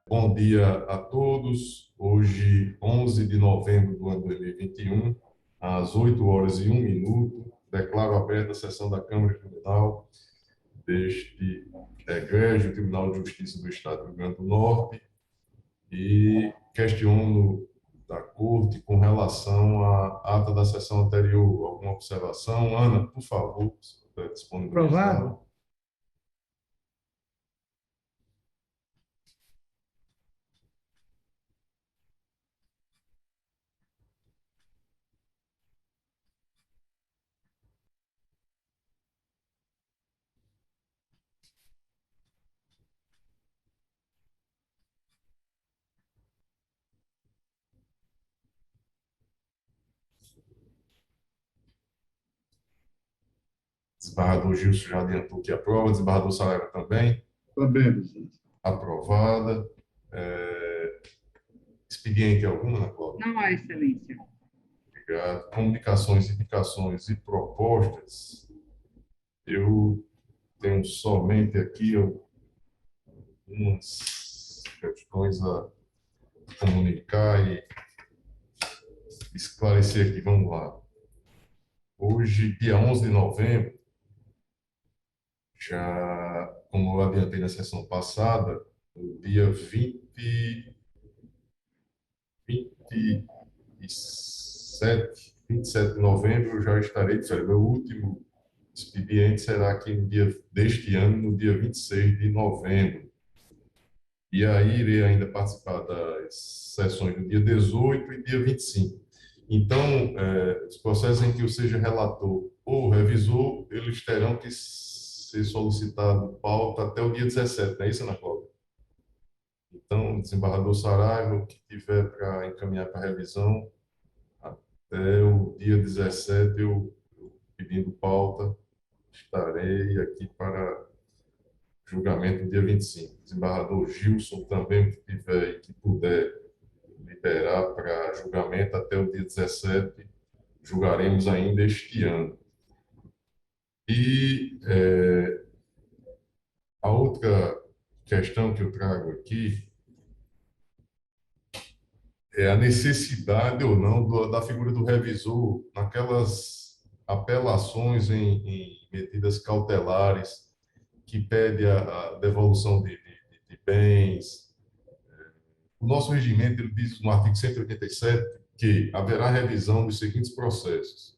Bom dia a todos. Hoje, 11 de novembro do ano 2021, às 8 horas e 1 minuto, declaro aberta a sessão da Câmara Criminal deste egrégio Tribunal de Justiça do Estado do Rio Grande do Norte e questiono da Corte com relação à ata da sessão anterior. Alguma observação? Ana, por favor, se puder disponibilizar. Aprovado. Desembargador Gilson já adiantou que aprova. Desembargador Saraiva também. Também, presidente. Aprovada. Expediente alguma, Ana Cláudia? Não há excelência. Obrigado. Comunicações, indicações e propostas. Eu tenho somente aqui algumas questões a comunicar e esclarecer aqui. Vamos lá. Hoje, dia 11 de novembro, já, como eu adiantei na sessão passada, no dia 27 de novembro, eu já estarei de férias. Meu último expediente será aqui no dia deste ano, no dia 26 de novembro. E aí irei ainda participar das sessões do dia 18 e dia 25. Então, os processos em que eu seja relator ou revisor, eles terão que ser solicitado pauta até o dia 17, não é isso, Ana Cláudia? Então, desembargador Saraiva, o que tiver para encaminhar para revisão, até o dia 17, eu pedindo pauta, estarei aqui para julgamento no dia 25. Desembargador Gilson também, que tiver e que puder liberar para julgamento até o dia 17, julgaremos ainda este ano. E a outra questão que eu trago aqui é a necessidade ou não da figura do revisor naquelas apelações em medidas cautelares que pede a devolução de bens. O nosso regimento ele diz no artigo 187 que haverá revisão dos seguintes processos.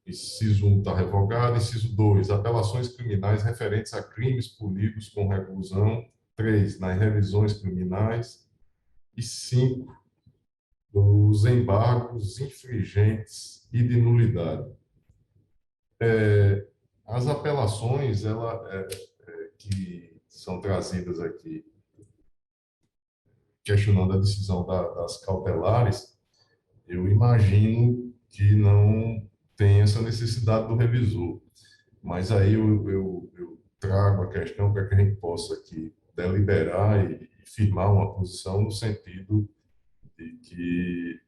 Inciso 1 está revogado. Inciso 2, apelações criminais referentes a crimes punidos com reclusão. 3, nas revisões criminais. E 5, dos embargos infringentes e de nulidade. As apelações que são trazidas aqui, questionando a decisão das cautelares, eu imagino que não tem essa necessidade do revisor. Mas aí eu trago a questão para que a gente possa aqui deliberar e firmar uma posição no sentido de que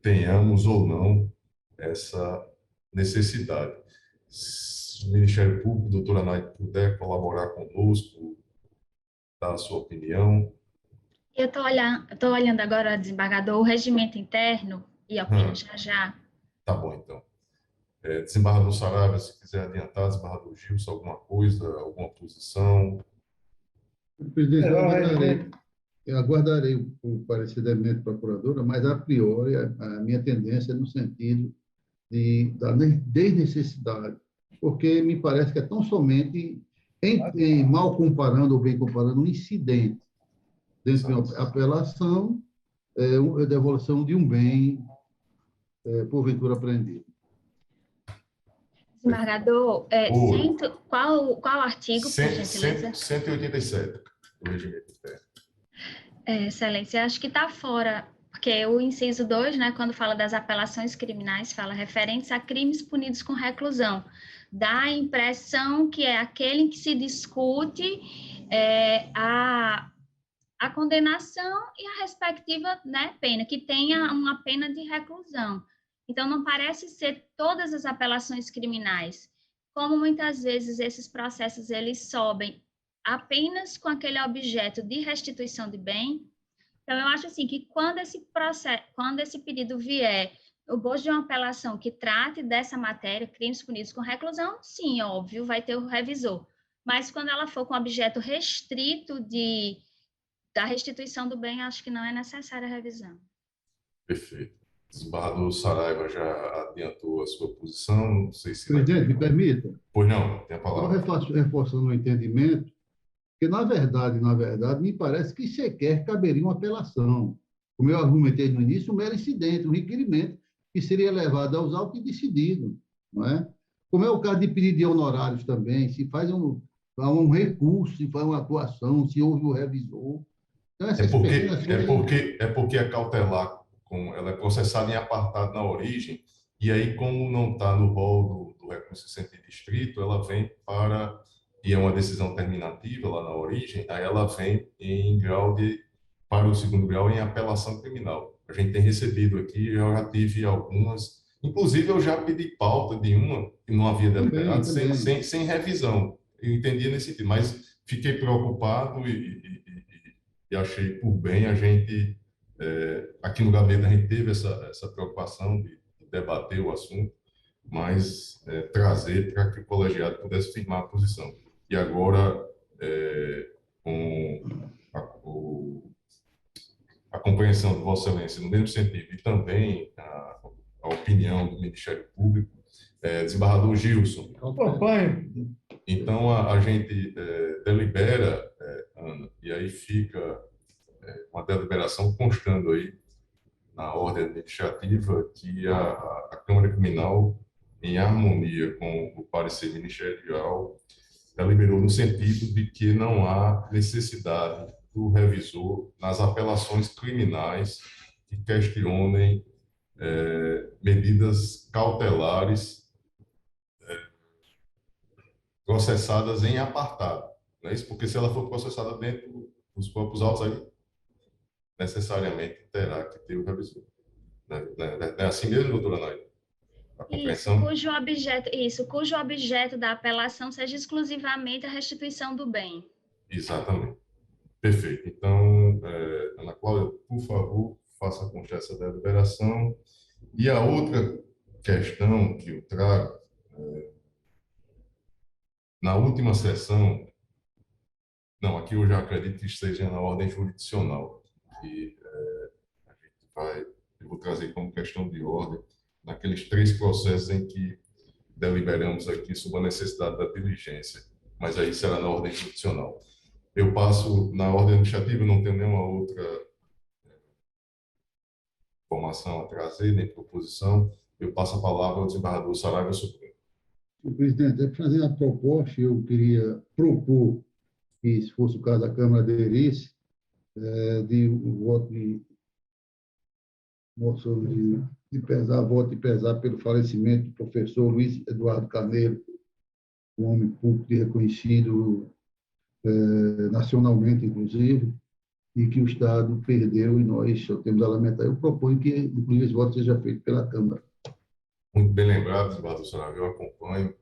tenhamos ou não essa necessidade. Se o Ministério Público, doutora Naide, puder colaborar conosco, dar a sua opinião. Eu estou olhando agora, desembargador, o regimento interno e opino já já. Tá bom, então. Desembargador Saraiva, se quiser adiantar, desembargador Gilson, alguma coisa, alguma posição. Presidente, eu aguardarei o parecer da eminente procuradora, mas, a priori, a minha tendência é no sentido da desnecessidade, porque me parece que é tão somente, mal comparando ou bem comparando, um incidente dentro de uma apelação, a devolução de um bem, porventura apreendido. Desembargador, qual artigo, por gentileza? 187 do regimento interno. Excelência, acho que está fora, porque o inciso 2, né, quando fala das apelações criminais, fala referentes a crimes punidos com reclusão. Dá a impressão que é aquele em que se discute a condenação e a respectiva, né, pena, que tenha uma pena de reclusão. Então, não parece ser todas as apelações criminais. Como muitas vezes esses processos eles sobem apenas com aquele objeto de restituição de bem. Então, eu acho assim que quando esse pedido vier, o bojo de uma apelação que trate dessa matéria, crimes punidos com reclusão, sim, óbvio, vai ter o revisor. Mas quando ela for com objeto restrito da restituição do bem, acho que não é necessária a revisão. Perfeito. Desembargador Saraiva já adiantou a sua posição, não sei se vai... Presidente, me permita, Pois não, tem a só palavra. reforçando o entendimento, que, na verdade, me parece que sequer caberia uma apelação. Como eu argumentei no início, um mero incidente, um requerimento que seria levado aos autos e decidido, não é? Como é o caso de pedido de honorários também, se faz um recurso, se faz uma atuação, se houve o revisor. Então, É essas pequenas coisas... porque a cautelar, ela é processada em apartado na origem, e aí, como não está no rol do recurso em sentido estrito, ela vem para, e é uma decisão terminativa lá na origem, aí ela vem para o segundo grau em apelação criminal. A gente tem recebido aqui, eu já tive algumas, inclusive eu já pedi pauta de uma que não havia deliberado, sem revisão. Eu entendia nesse sentido, mas fiquei preocupado e achei por bem a gente, aqui no gabinete, a gente teve essa preocupação de debater o assunto, mas trazer para que o colegiado pudesse firmar a posição. E agora, com a compreensão de Vossa Excelência no mesmo sentido, e também a opinião do Ministério Público, desembargador Gilson. Então, a gente delibera, Ana, e aí fica uma deliberação constando aí na ordem administrativa que a Câmara Criminal, em harmonia com o parecer ministerial, deliberou no sentido de que não há necessidade do revisor nas apelações criminais que questionem medidas cautelares processadas em apartado. Não é isso? Porque se ela for processada dentro dos próprios autos, aí necessariamente terá que ter o revisor. Não é assim mesmo, doutora Naide? A compreensão? Cujo objeto da apelação seja exclusivamente a restituição do bem. Exatamente. Perfeito. Então, Ana Cláudia, por favor, faça constar essa deliberação. E a outra questão que eu trago, na última sessão, não, aqui eu já acredito que esteja na ordem jurisdicional, que eu vou trazer como questão de ordem, naqueles 3 processos em que deliberamos aqui sobre a necessidade da diligência, mas aí será na ordem jurisdicional. Eu passo na ordem administrativa, não tenho nenhuma outra informação a trazer, nem proposição. Eu passo a palavra ao desembargador Saraiva Supremo. Presidente, para fazer uma proposta, eu queria propor que, se fosse o caso da Câmara aderisse, de voto de moção voto de pesar pelo falecimento do professor Luiz Eduardo Carneiro, um homem público reconhecido nacionalmente, inclusive, e que o Estado perdeu e nós só temos a lamentar. Eu proponho que, inclusive, esse voto seja feito pela Câmara. Muito bem lembrado, desembargador Saraiva, eu acompanho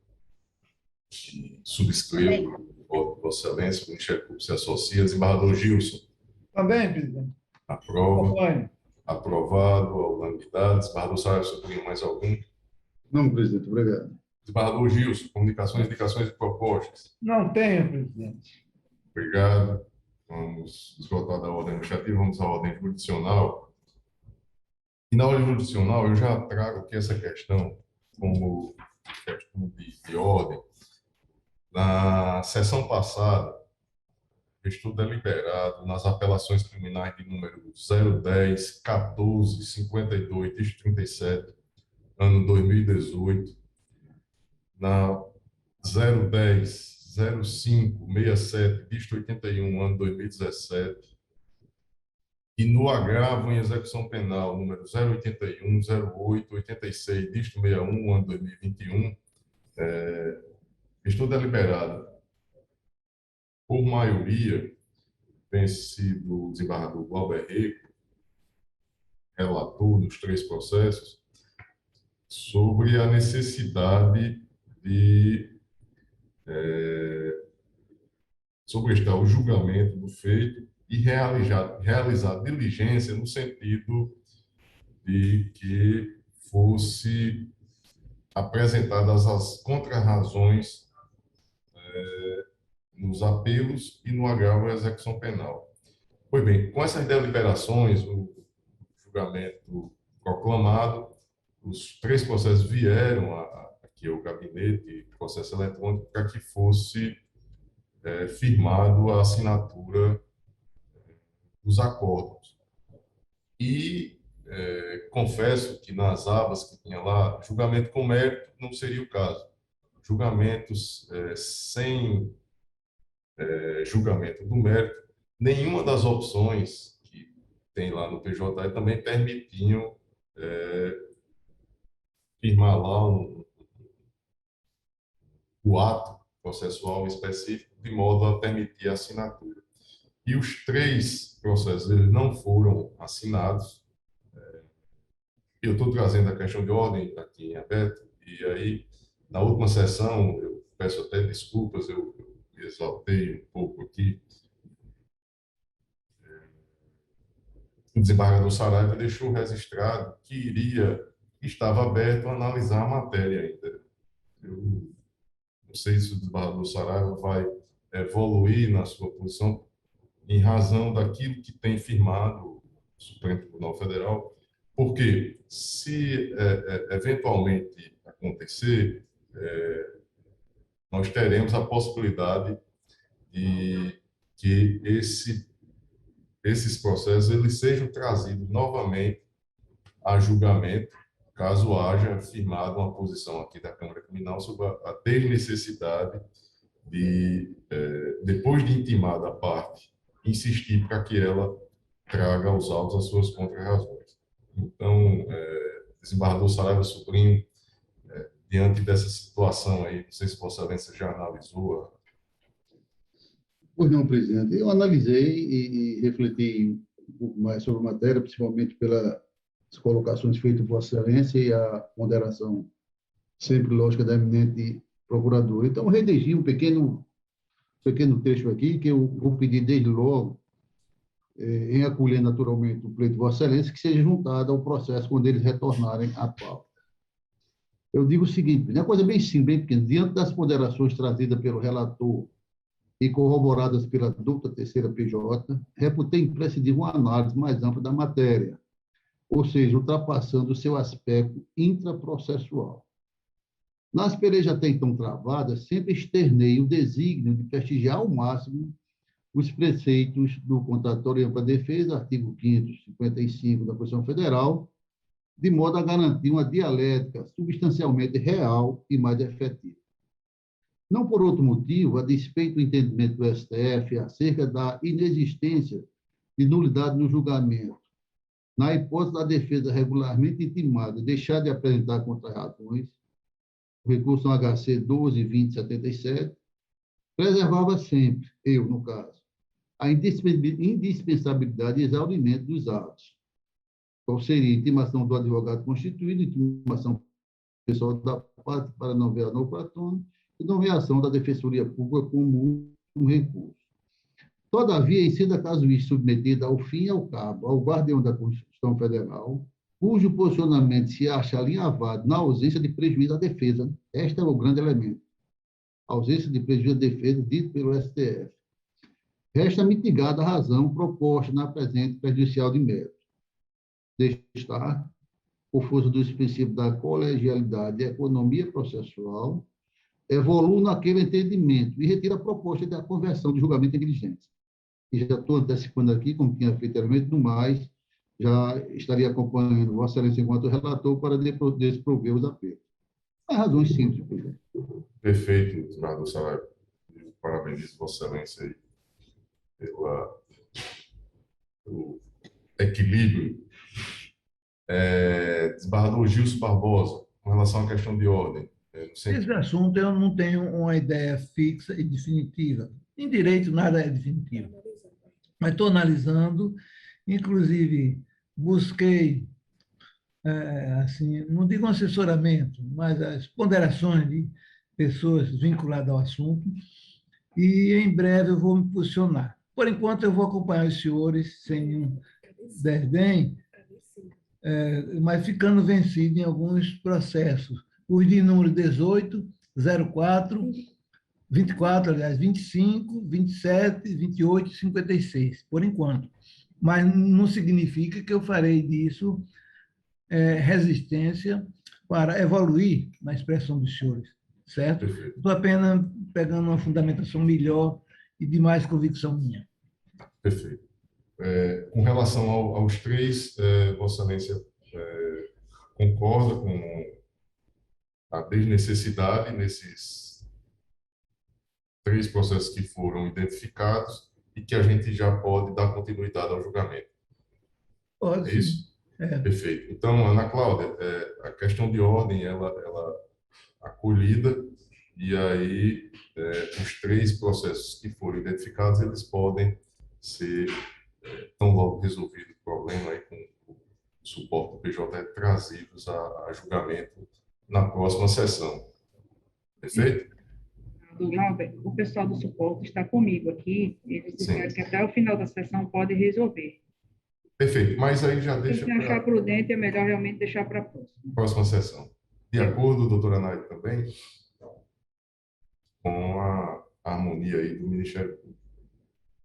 e subscrevo o voto de Vossa Excelência, o Ministério Público se associa. Desembargador Gilson. Também, presidente. Aprova. Acompanho. Aprovado, a unanimidade. Desembargador Saraiva Supremo, mais algum? Não, presidente, obrigado. Desembargador Gilson, comunicações, indicações e propostas. Não tenho, presidente. Obrigado. Vamos esgotar da ordem administrativa, vamos à ordem jurisdicional. E na ordem jurisdicional, eu já trago aqui essa questão como questão de ordem. Na sessão passada, estou deliberado nas apelações criminais de número 010, 14, 52, dígito 37, ano 2018, na 010, 05, 67, dígito 81, ano 2017, e no agravo em execução penal, número 081, 08, 86, dígito 61, ano 2021, estou deliberado por maioria, tem sido o desembargador Glauber Rego, relator dos 3 processos, sobre a necessidade de sobrestar o julgamento do feito e realizar diligência no sentido de que fosse apresentadas as contrarrazões nos apelos e no agravo à execução penal. Pois bem, com essas deliberações, o julgamento proclamado, os 3 processos vieram aqui ao gabinete de processo eletrônico para que fosse firmado a assinatura dos acordos. E confesso que nas abas que tinha lá, julgamento com mérito não seria o caso. Julgamentos sem julgamento do mérito, nenhuma das opções que tem lá no PJE também permitiam firmar lá o ato processual específico de modo a permitir a assinatura. E os 3 processos eles não foram assinados. Eu estou trazendo a questão de ordem aqui em aberto, e aí, na última sessão, eu peço até desculpas, eu exaltei um pouco aqui. O desembargador Saraiva deixou registrado que estava aberto a analisar a matéria ainda. Eu não sei se o desembargador Saraiva vai evoluir na sua posição em razão daquilo que tem firmado o Supremo Tribunal Federal, porque se eventualmente acontecer, nós teremos a possibilidade de que esses processos eles sejam trazidos novamente a julgamento, caso haja firmado uma posição aqui da Câmara Criminal sobre a desnecessidade de, depois de intimada a parte, insistir para que ela traga aos autos as suas contrarrazões. Então, desembargador Saraiva Sobrinho, diante dessa situação aí, não sei se Vossa Excelência já analisou. Pois não, presidente. Eu analisei e refleti um pouco mais sobre a matéria, principalmente pelas colocações feitas por Vossa Excelência e a ponderação sempre lógica da eminente procuradora. Então, eu redigi um pequeno texto aqui, que eu vou pedir desde logo, em acolher naturalmente o pleito de Vossa Excelência, que seja juntado ao processo quando eles retornarem à pauta. Eu digo o seguinte, é uma coisa bem simples, bem pequena, diante das ponderações trazidas pelo relator e corroboradas pela dupla terceira PJ, reputei imprescindível uma análise mais ampla da matéria, ou seja, ultrapassando o seu aspecto intraprocessual. Nas pelejas até então travadas, sempre externei o desígnio de prestigiar ao máximo os preceitos do contraditório ampla defesa, artigo 555 da Constituição Federal, de modo a garantir uma dialética substancialmente real e mais efetiva. Não por outro motivo, a despeito do entendimento do STF acerca da inexistência de nulidade no julgamento, na hipótese da defesa regularmente intimada deixar de apresentar contrarrazões, o recurso no HC 12.2077, preservava sempre, eu, no caso, a indispensabilidade de exaurimento dos atos. Qual seria a intimação do advogado constituído, intimação pessoal da parte para nomear novo patrono e nomeação da Defensoria Pública como um recurso. Todavia, em sendo a casuística submetida ao fim e ao cabo ao guardião da Constituição Federal, cujo posicionamento se acha alinhavado na ausência de prejuízo à defesa. Este é o grande elemento. A ausência de prejuízo à defesa dito pelo STF. Resta mitigada a razão proposta na presente prejudicial de mérito. Deixa estar, por força dos princípios da colegialidade e economia processual, evolui naquele entendimento e retira a proposta da conversão de julgamento em diligência. E já estou antecipando aqui, como tinha feito anteriormente, no mais, já estaria acompanhando Vossa Excelência enquanto relator para desprover os apelos. Há razões simples, presidente. Perfeito, desembargador Saraiva. Parabenizo Vossa Excelência aí pelo equilíbrio. Desembargador Gilson Barbosa, com relação à questão de ordem. Esse assunto eu não tenho uma ideia fixa e definitiva. Em direito, nada é definitivo. Mas estou analisando, inclusive busquei, assim, não digo um assessoramento, mas as ponderações de pessoas vinculadas ao assunto, e em breve eu vou me posicionar. Por enquanto, eu vou acompanhar os senhores sem nenhum desdém, mas ficando vencido em alguns processos. Os de número 18, 04, 24, aliás, 25, 27, 28 e 56, por enquanto. Mas não significa que eu farei disso resistência para evoluir na expressão dos senhores, certo? Estou apenas pegando uma fundamentação melhor e de mais convicção minha. Perfeito. Com relação aos três, Vossa Excelência concorda com a desnecessidade nesses três processos que foram identificados e que a gente já pode dar continuidade ao julgamento. Pode, é isso? Perfeito. Então, Ana Cláudia, a questão de ordem, ela acolhida, e aí os três processos que foram identificados, eles podem ser, tão logo resolvido o problema aí com o suporte do PJ, trazidos a julgamento na próxima sessão. Perfeito? O pessoal do suporte está comigo aqui, eles disseram que até o final da sessão pode resolver. Perfeito, mas aí já deixa Se achar prudente, é melhor realmente deixar para a próxima sessão. De acordo, doutora Naide, também com a harmonia aí do Ministério Público.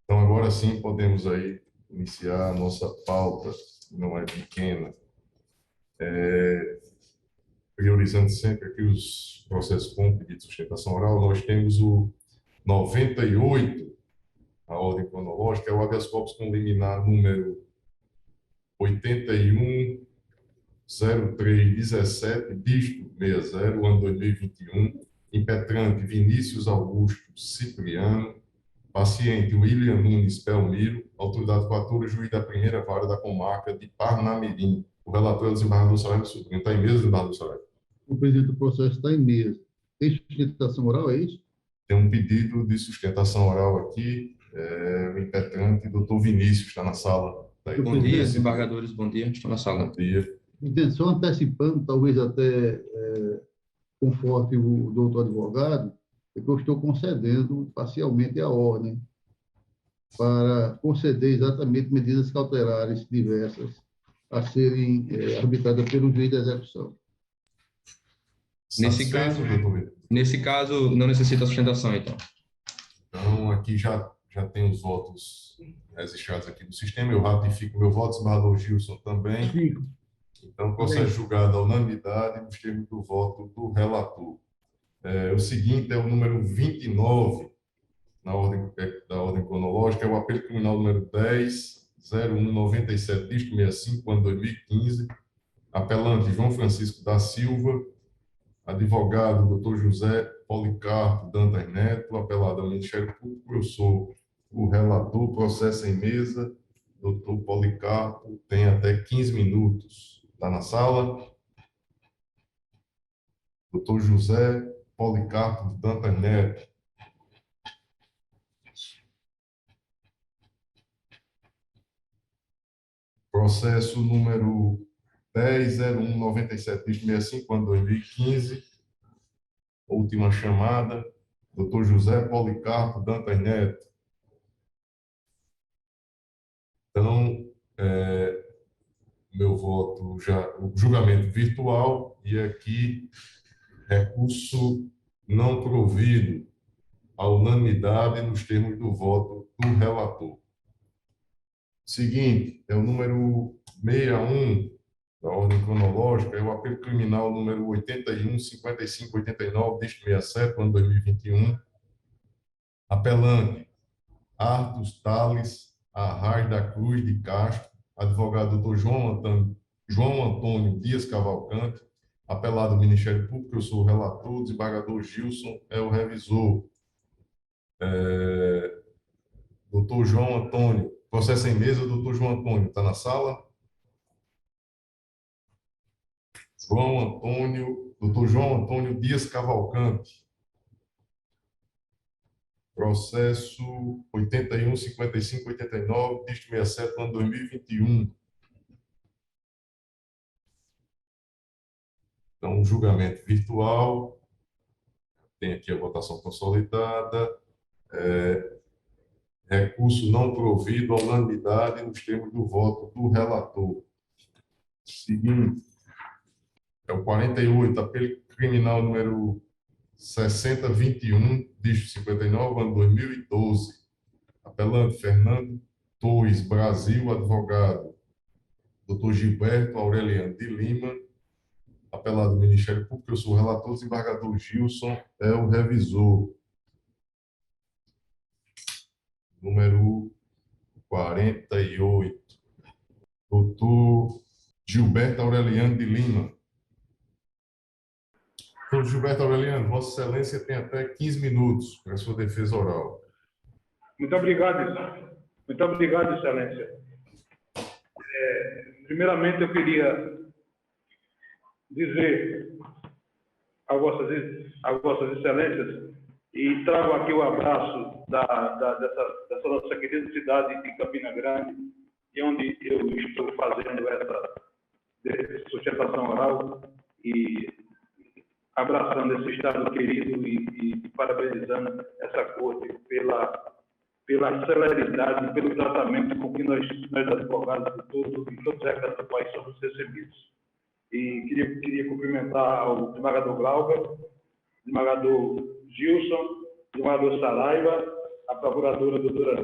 Então, agora sim, podemos aí iniciar a nossa pauta, não é pequena, priorizando sempre aqui os processos com pedido de sustentação oral. Nós temos o 98, a ordem cronológica, é o habeas corpus com liminar número 810317, dígito 60, ano 2021, impetrante Vinícius Augusto Cipriano, paciente William Nunes Belmiro, autoridade coatora, juiz da primeira vara da comarca de Parnamirim. O relator é o desembargador Saraiva Sobrinho. Está em mesa, desembargador Saraiva? O presidente do processo está em mesa. Tem sustentação oral, é isso? Tem um pedido de sustentação oral aqui, o impetrante, doutor Vinícius, está na sala. Bom dia, desembargadores, bom dia, estou na sala. Bom dia. Só antecipando, talvez até conforte o doutor advogado, é que eu estou concedendo parcialmente a ordem para conceder exatamente medidas cautelares diversas a serem arbitradas pelo juiz da execução. Nesse caso, não necessita sustentação, então. Então, aqui já tem os votos registrados aqui no sistema. Eu ratifico meu voto, desembargador Gilson também. Fico. Então, o processo julgado à unanimidade nos termos do voto do relator. O seguinte é o número 29 da ordem cronológica, é o apelo criminal número 10.0197, dígito 65, ano 2015. Apelante João Francisco da Silva, advogado doutor José Policarpo Dantas Neto, apelado ao Ministério Público. Eu sou o relator, processo em mesa. Doutor Policarpo tem até 15 minutos. Está na sala. Doutor José Policarpo Dantas Neto. Processo número 10.0197, dígito 65, ano 2015. Última chamada. Doutor José Policarpo Dantas Neto. Então, meu voto já, o julgamento virtual, e aqui, recurso não provido, à unanimidade nos termos do voto do relator. Seguinte, é o número 61 da ordem cronológica, é o apelo criminal número 81.55.89, dígito 67, ano 2021. Apelante Artus Tales Arraes da Cruz de Castro, advogado doutor João Antônio Dias Cavalcante, apelado ao Ministério Público. Eu sou o relator, o desembargador Gilson é o revisor. Doutor João Antônio, processo em mesa, doutor João Antônio, está na sala? Doutor João Antônio Dias Cavalcante. Processo 81.55.89, dígito 67, ano 2021. Então, julgamento virtual. Tem aqui a votação consolidada. Recurso não provido, à unanimidade, nos termos do voto do relator. Seguinte, é o 48, apelo criminal número 6021, dígito 59, ano 2012. Apelante Fernando Torres Brasil, advogado Dr. Gilberto Aureliano de Lima, apelado do Ministério Público, eu sou o relator, o desembargador Gilson é o revisor. Número 48. Doutor Gilberto Aureliano de Lima. Doutor Gilberto Aureliano, Vossa Excelência tem até 15 minutos para a sua defesa oral. Muito obrigado, Excelência. Primeiramente, eu queria dizer a vossas Excelências e trago aqui o abraço dessa nossa querida cidade de Campina Grande, e onde eu estou fazendo essa sustentação oral e abraçando esse Estado querido e parabenizando essa Corte pela celeridade e pelo tratamento com que nós advogados de todos os recantos do país somos recebidos. E queria cumprimentar ao desembargador Glauber, desembargador Gilson, desembargador Saraiva, a procuradora doutora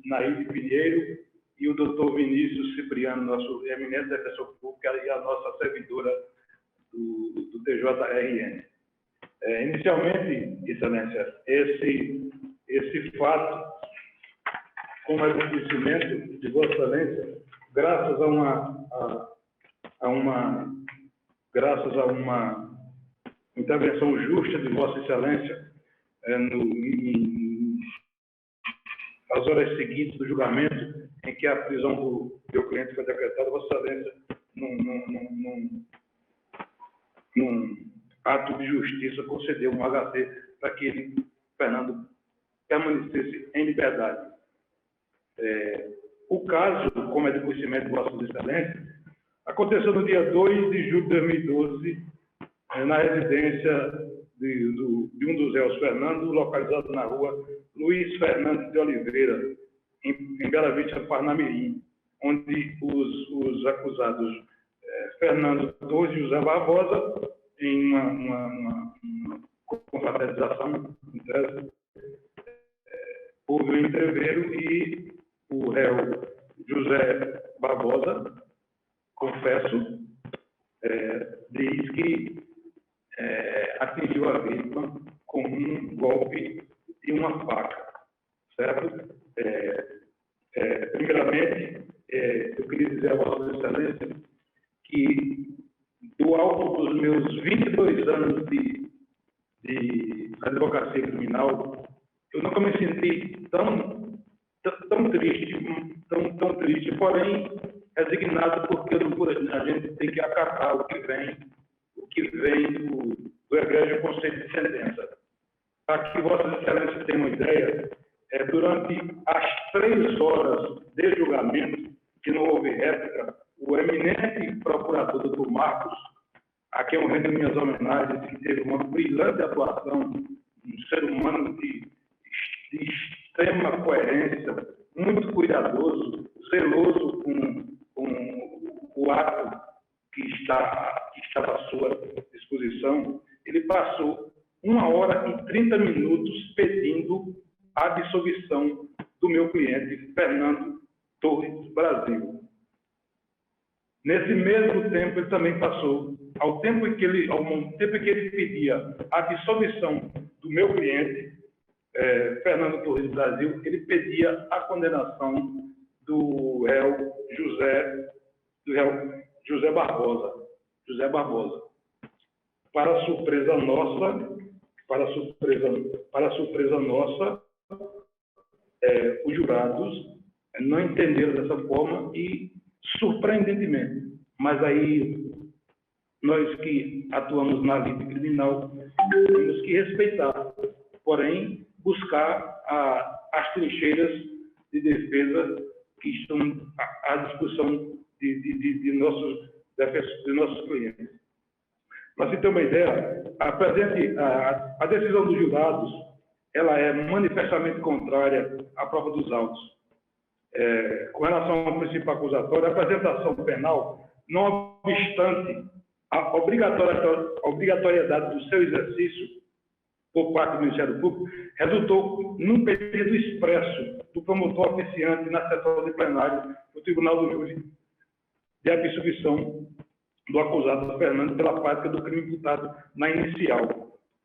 Naide Pinheiro e o doutor Vinícius Cipriano, nosso eminente defensor público, e a nossa servidora do TJRN. Inicialmente, Excelência, esse fato, como é do conhecimento de Vossa Excelência, graças a uma intervenção justa de Vossa Excelência nas horas seguintes do julgamento, em que a prisão do meu cliente foi decretada, Vossa Excelência, num ato de justiça, concedeu um HC para que ele, Fernando, permanecesse em liberdade. O caso, como é de conhecimento de Vossa Excelência, aconteceu no dia 2 de julho de 2012, na residência de um dos réus, Fernando, localizado na rua Luiz Fernando de Oliveira, em Bela Vista, Parnamirim, onde os acusados Fernando Torres e José Barbosa, em uma confraternização, houve um entreveiro e o réu José Barbosa, confesso, diz que atingiu a vítima com um golpe e uma faca, certo? Primeiramente, eu queria dizer a Vossa Excelência que, do alto dos meus 22 anos de advocacia criminal, eu nunca me senti tão triste, porém resignado, porque a gente tem que acatar o que vem do egrégio conceito de sentença. Para que Vossa Excelência tenha uma ideia, durante as 3 horas de julgamento, que não houve réplica, o eminente procurador Dr. Marcos, a quem eu rendo minhas homenagens, que teve uma brilhante atuação, um ser humano de extrema coerência, muito cuidadoso, zeloso com o ato que estava à sua disposição, ele passou 1 hora e 30 minutos pedindo a absolvição do meu cliente, Fernando Torres Brasil. Nesse mesmo tempo, ele também passou, ao tempo em que ele pedia a absolvição do meu cliente, Fernando Torres Brasil, ele pedia a condenação do réu José Barbosa. Para surpresa nossa, os jurados não entenderam dessa forma e, surpreendentemente, mas aí nós que atuamos na lide criminal temos que respeitar, porém buscar as trincheiras de defesa que estão à disposição de nossos clientes. Para se ter uma ideia, a decisão dos jurados ela é manifestamente contrária à prova dos autos. Com relação ao princípio acusatório, a apresentação penal, não obstante a obrigatoriedade do seu exercício por parte do Ministério Público, resultou num pedido expresso do promotor oficiante na sessão de plenário do Tribunal do Júri de absolvição do acusado Fernando pela prática do crime imputado na inicial,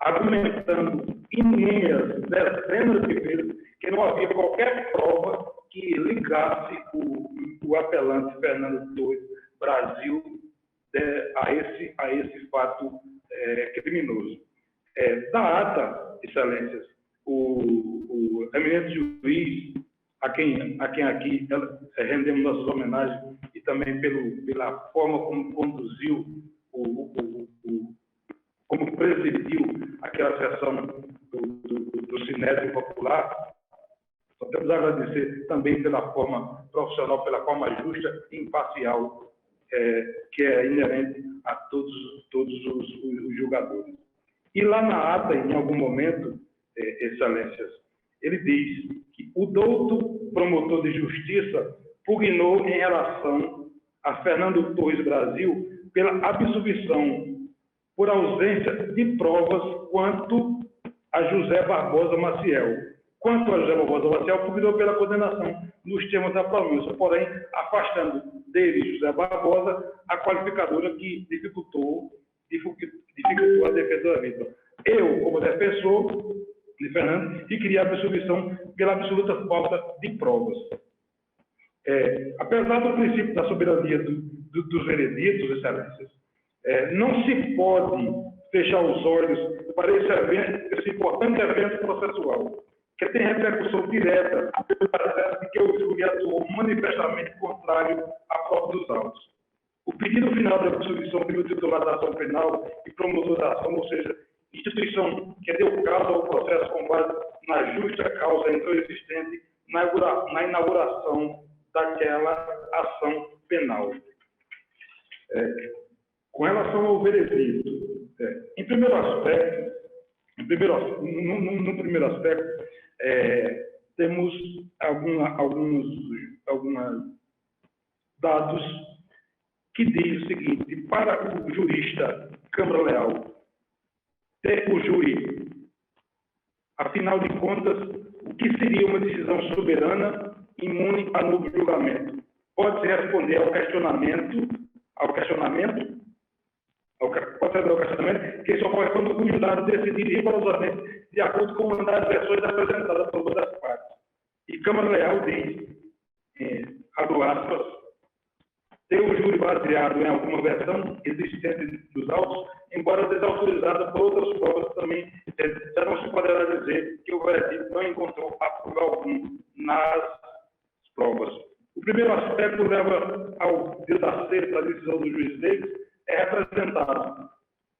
argumentando inúmeras dezenas de vezes que não havia qualquer prova que ligasse o apelante Fernando Torres Brasil a esse fato criminoso. Da ata, excelências, o eminente juiz, a quem aqui rendemos nossas homenagens, e também pela forma como conduziu, como presidiu aquela sessão do Sinédrio Popular, só temos a agradecer também pela forma profissional, pela forma justa e imparcial, que é inerente a todos os julgadores. E lá na ata, em algum momento, excelências, ele diz que o douto promotor de justiça pugnou em relação a Fernando Torres Brasil pela absolvição por ausência de provas quanto a José Barbosa Maciel. Quanto a José Barbosa Maciel, pugnou pela condenação nos termos da pronúncia, porém, afastando dele, José Barbosa, a qualificadora que dificultou a defesa da vítima. Eu, como defensor de Fernando, e queria a absolvição pela absoluta falta de provas. Apesar do princípio da soberania dos vereditos, excelências, não se pode fechar os olhos para esse importante evento processual, que tem repercussão direta pelo processo de que o juiz atuou manifestamente contrário à prova dos autos. O pedido final da absolvição pelo titular da ação penal e promotor da ação, ou seja, instituição que deu causa ao processo com base na justa causa então existente na inauguração daquela ação penal. Com relação ao veredito, no primeiro aspecto, temos alguns dados que diz o seguinte: para o jurista Câmara Leal, ter o júri, afinal de contas, o que seria uma decisão soberana imune a novo julgamento? Pode-se responder ao questionamento, que só ocorre quando o jurado decidir rigorosamente de acordo com uma das versões apresentadas por uma das partes. E Câmara Leal diz, abro aspas, ter o júri baseado em alguma versão existente dos autos, embora desautorizada por outras provas, também já não se poderá dizer que o veredito não encontrou apoio algum nas provas. O primeiro aspecto leva ao desacerto da decisão do juiz Davis, é representado,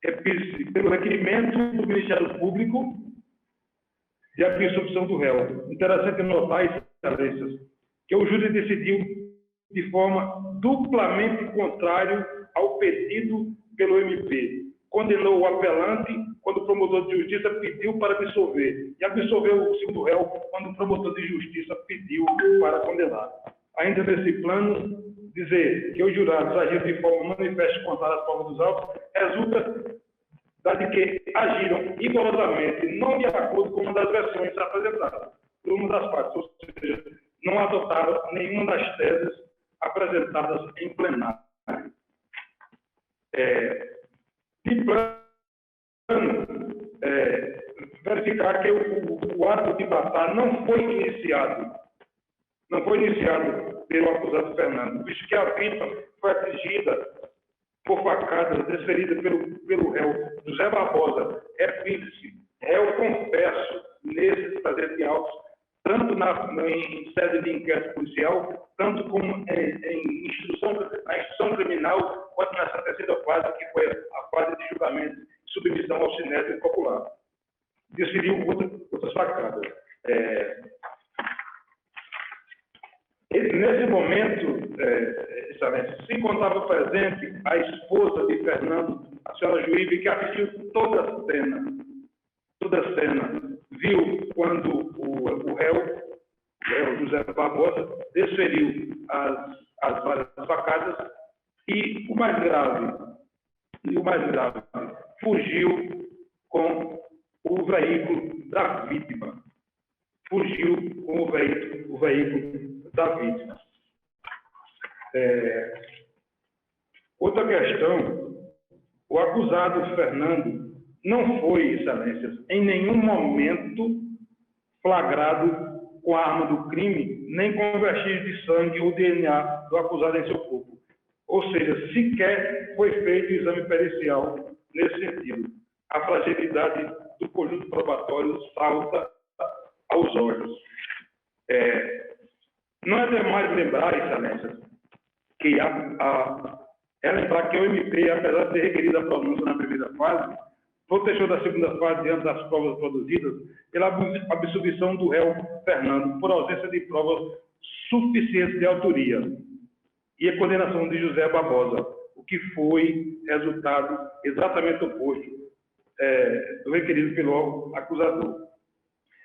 repito, pelo requerimento do Ministério Público de absolvição do réu. Interessante notar, excelências, que o júri decidiu de forma duplamente contrária ao pedido pelo MP. Condenou o apelante quando o promotor de justiça pediu para absolver, e absolveu o segundo réu quando o promotor de justiça pediu para condenar. Ainda nesse plano, dizer que os jurados agiram de forma manifesta contrária às provas dos autos resulta de que agiram rigorosamente, não de acordo com uma das versões apresentadas por uma das partes, ou seja, não adotaram nenhuma das teses apresentadas em plenário. De plano, verificar que o ato de matar não foi iniciado pelo acusado Fernando, visto que a vítima foi atingida por facadas desferidas pelo réu José Barbosa, epífice, réu confesso nesses presentes autos, tanto em sede de inquérito policial, tanto como na instrução criminal, quanto nessa terceira fase, que foi a fase de julgamento e submissão ao Sinédrio Popular. Desferiu outras facadas. Nesse momento, excelência, se encontrava presente a esposa de Fernando, a senhora Juíbe, que assistiu toda a cena, viu quando o réu José Barbosa desferiu as várias facadas e o mais grave, fugiu com o veículo da vítima. Outra questão, o acusado Fernando não foi, excelências, em nenhum momento flagrado com a arma do crime, nem com vestígios de sangue ou DNA do acusado em seu corpo. Ou seja, sequer foi feito exame pericial nesse sentido. A fragilidade do conjunto probatório salta aos olhos. Não é demais lembrar, excelência, que lembrar que o MP, apesar de ter requerido a pronúncia na primeira fase, protestou da segunda fase diante das provas produzidas pela absolvição do réu Fernando por ausência de provas suficientes de autoria e a condenação de José Barbosa, o que foi resultado exatamente oposto do requerido pelo acusador.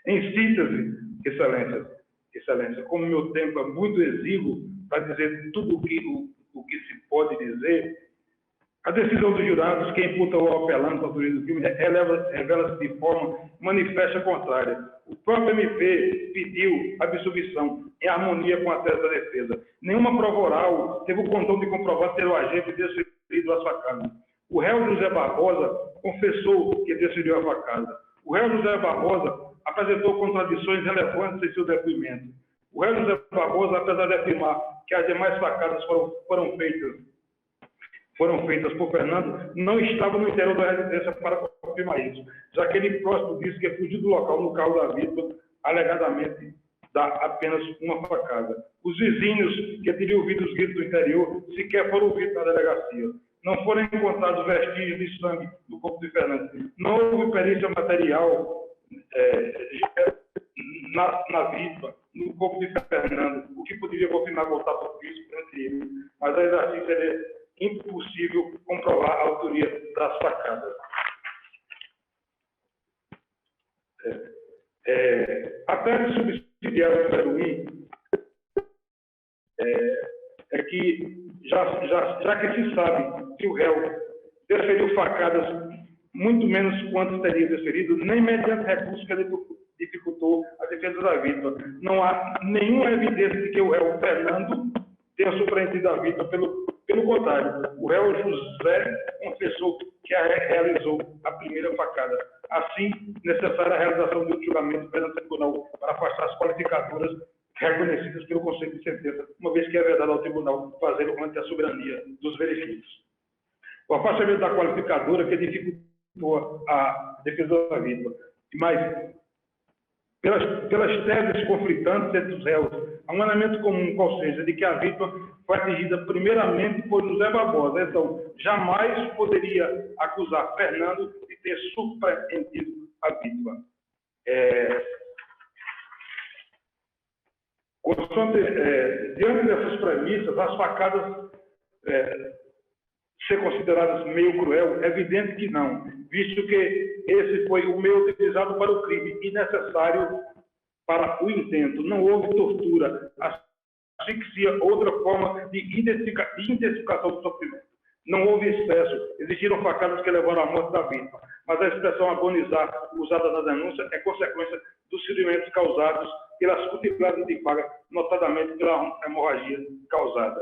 Em síntese, excelência, como meu tempo é muito exíguo para dizer tudo o que se pode dizer, a decisão dos jurados que imputam ao apelante a autoria do crime revela-se de forma manifesta contrária. O próprio MP pediu absolvição em harmonia com a tese da defesa. Nenhuma prova oral teve o condão de comprovar ter o agente desferido a facada. O réu José Barbosa confessou que desferiu a facada. O réu José Barbosa apresentou contradições relevantes em seu depoimento. O réu José Barbosa, apesar de afirmar que as demais facadas foram feitas por Fernando, não estava no interior da residência para confirmar isso, já que ele próximo disse que fugiu do local no carro da vítima, alegadamente dá apenas uma facada. Os vizinhos que teriam ouvido os gritos do interior sequer foram ouvidos na delegacia. Não foram encontrados vestígios de sangue no corpo de Fernando. Não houve perícia material na vítima, no corpo de Fernando, o que poderia confirmar voltar para o risco entre eles, mas ainda assim seria impossível comprovar a autoria das facadas. A tese subsidiária número 1 é que, já que se sabe que o réu desferiu facadas muito menos quanto teria desferido, nem mediante recurso que ele dificultou a defesa da vítima. Não há nenhuma evidência de que o réu Fernando tenha surpreendido a vítima. Pelo contrário, o réu José confessou que realizou a primeira facada. Assim, necessária a realização de um julgamento perante o tribunal para afastar as qualificadoras reconhecidas pelo Conselho de Sentença, uma vez que é vedado ao tribunal fazer ante a soberania dos verificados. O afastamento da qualificadora que dificultou a defesa da vítima, mas pelas teses conflitantes entre os réus, há um elemento comum, qual seja, de que a vítima foi atingida primeiramente por José Barbosa. Então, jamais poderia acusar Fernando de ter surpreendido a vítima. Diante dessas premissas, as facadas ser consideradas meio cruel, é evidente que não, visto que esse foi o meio utilizado para o crime e necessário para o intento. Não houve tortura, asfixia, outra forma de intensificação do sofrimento. Não houve excesso, existiram facadas que levaram à morte da vítima, mas a expressão agonizar usada na denúncia é consequência dos ferimentos causados pelas futilidades de paga, notadamente pela hemorragia causada.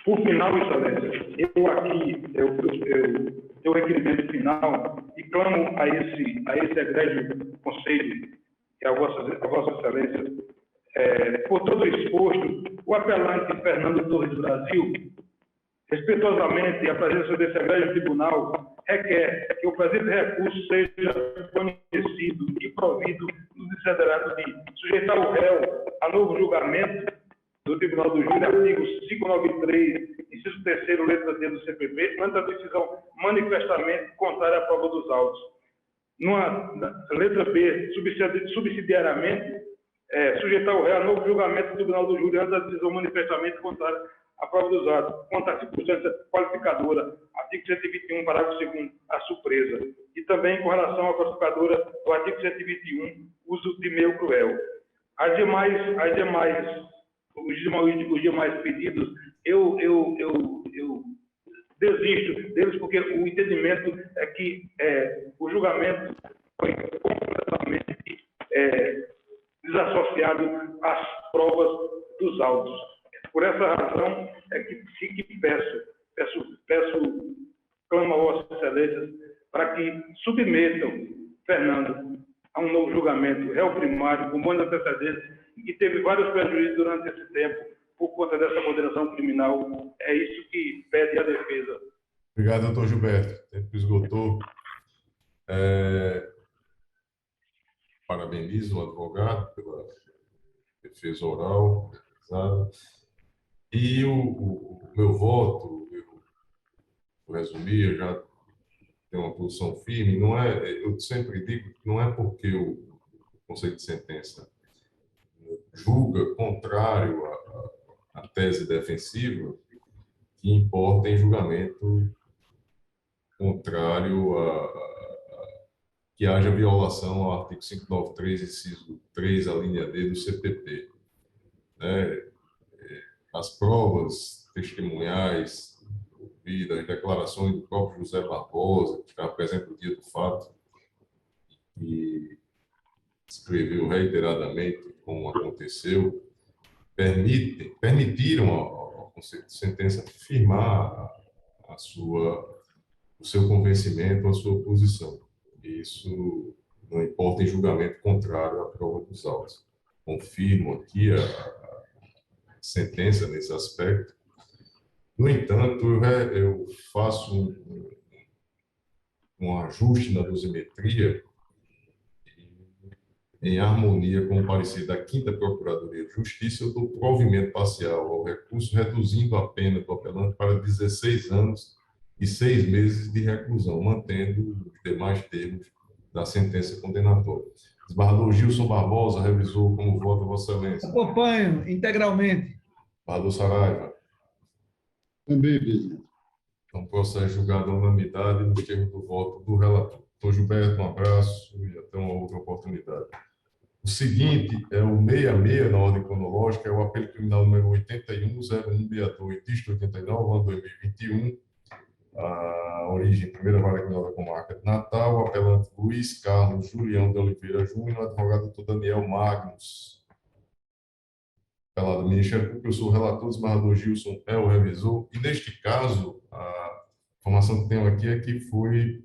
Por final, excelência, eu aqui, o requerimento final e clamo a esse egrégio conselho, que é a vossa excelência, por todo o exposto, o apelante Fernando Torres do Brasil, respeitosamente, a presença desse egrégio tribunal, requer que o presente recurso seja conhecido e provido no desiderato de sujeitar o réu a novo julgamento do Tribunal do Júri, artigo 593, inciso 3º, letra D do CPP, ante a decisão manifestamente contrária à prova dos autos. Na letra B, subsidiariamente, sujeitar o réu a novo julgamento do Tribunal do Júri antes da decisão manifestamente contrária à prova dos atos, quanto à circunstância qualificadora, artigo 121, parágrafo 2º, a surpresa, e também com relação à qualificadora do artigo 121, uso de meio cruel. Os demais pedidos, eu desisto deles, porque o entendimento é que o julgamento foi completamente desassociado às provas dos autos. Por essa razão é que clamo a Vossas Excelências para que submetam Fernando a um novo julgamento, réu primário, com bons antecedentes, e teve vários prejuízos durante esse tempo por conta dessa condenação criminal. É isso que pede a defesa. Obrigado, doutor Gilberto. O tempo esgotou. Parabenizo o advogado pela defesa oral realizada. E o meu voto, eu vou resumir, eu já tenho uma posição firme, eu sempre digo que não é porque o Conselho de Sentença julga contrário à tese defensiva que importa em julgamento contrário que haja violação ao artigo 593, inciso 3, a linha D do CPP. As provas testemunhais, as declarações do próprio José Barbosa, que estava presente no dia do fato, e escreveu reiteradamente como aconteceu, permitiram ao Conselho de Sentença firmar o seu convencimento, a sua posição. Isso não importa em julgamento contrário à prova dos autos. Confirmo aqui a sentença nesse aspecto. No entanto, eu faço um ajuste na dosimetria em harmonia com o parecer da 5ª Procuradoria de Justiça. Eu dou provimento parcial ao recurso, reduzindo a pena do apelante para 16 anos e 6 meses de reclusão, mantendo os demais termos da sentença condenatória. Desembargador Gilson Barbosa revisou como voto a Vossa Excelência. Acompanho integralmente. Desembargador Saraiva. Também, presidente. Então, processo julgado à unanimidade nos termos do voto do relator. Doutor Gilberto, um abraço e até uma outra oportunidade. O seguinte é o 66 na ordem cronológica, é o apelo criminal número 81.0162, dígito 89, ano 2021, a origem, primeira vara criminal da comarca de Natal, o apelante Luiz Carlos Julião de Oliveira Júnior, advogado doutor Daniel Magnus. Apelado do Ministério Público, eu sou o relator, o desembargador Gilson é o revisor, e neste caso, a informação que tenho aqui é que foi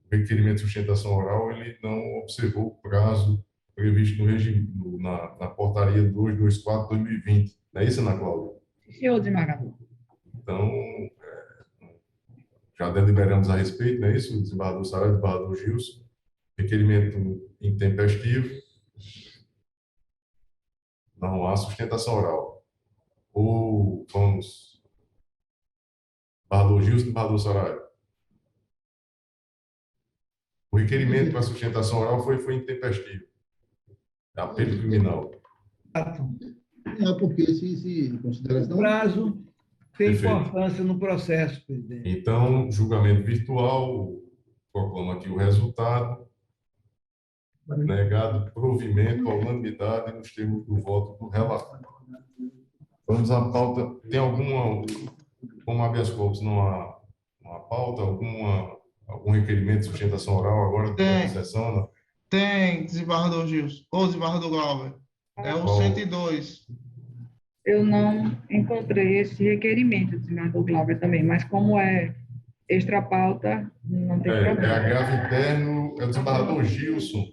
o requerimento de sustentação oral, ele não observou o prazo previsto no regime, na portaria 224/2020. Não é isso, Ana Cláudia? Senhor desembargador. Então, já deliberamos a respeito, não é isso? O desembargador Saraiva, o desembargador Gilson, requerimento intempestivo, não há sustentação oral. Ou vamos, desembargador Gilson, desembargador Saraiva. O requerimento para sustentação oral foi intempestivo. É apelo criminal. Porque se consideração... O prazo tem Perfeito. importância no processo, presidente. Então, julgamento virtual, proclama aqui o resultado. Negado provimento à unanimidade nos termos do voto do relator. Vamos à pauta. Tem alguma, como habeas corpus não há uma pauta, algum requerimento de sustentação oral agora da sessão, Ana? Tem, desembargador Gilson, ou desembargador Glauber. É o Qual? 102. Eu não encontrei esse requerimento, desembargador Glauber, também, mas como é extra pauta, não tem É problema. agravo interno, é o desembargador Gilson.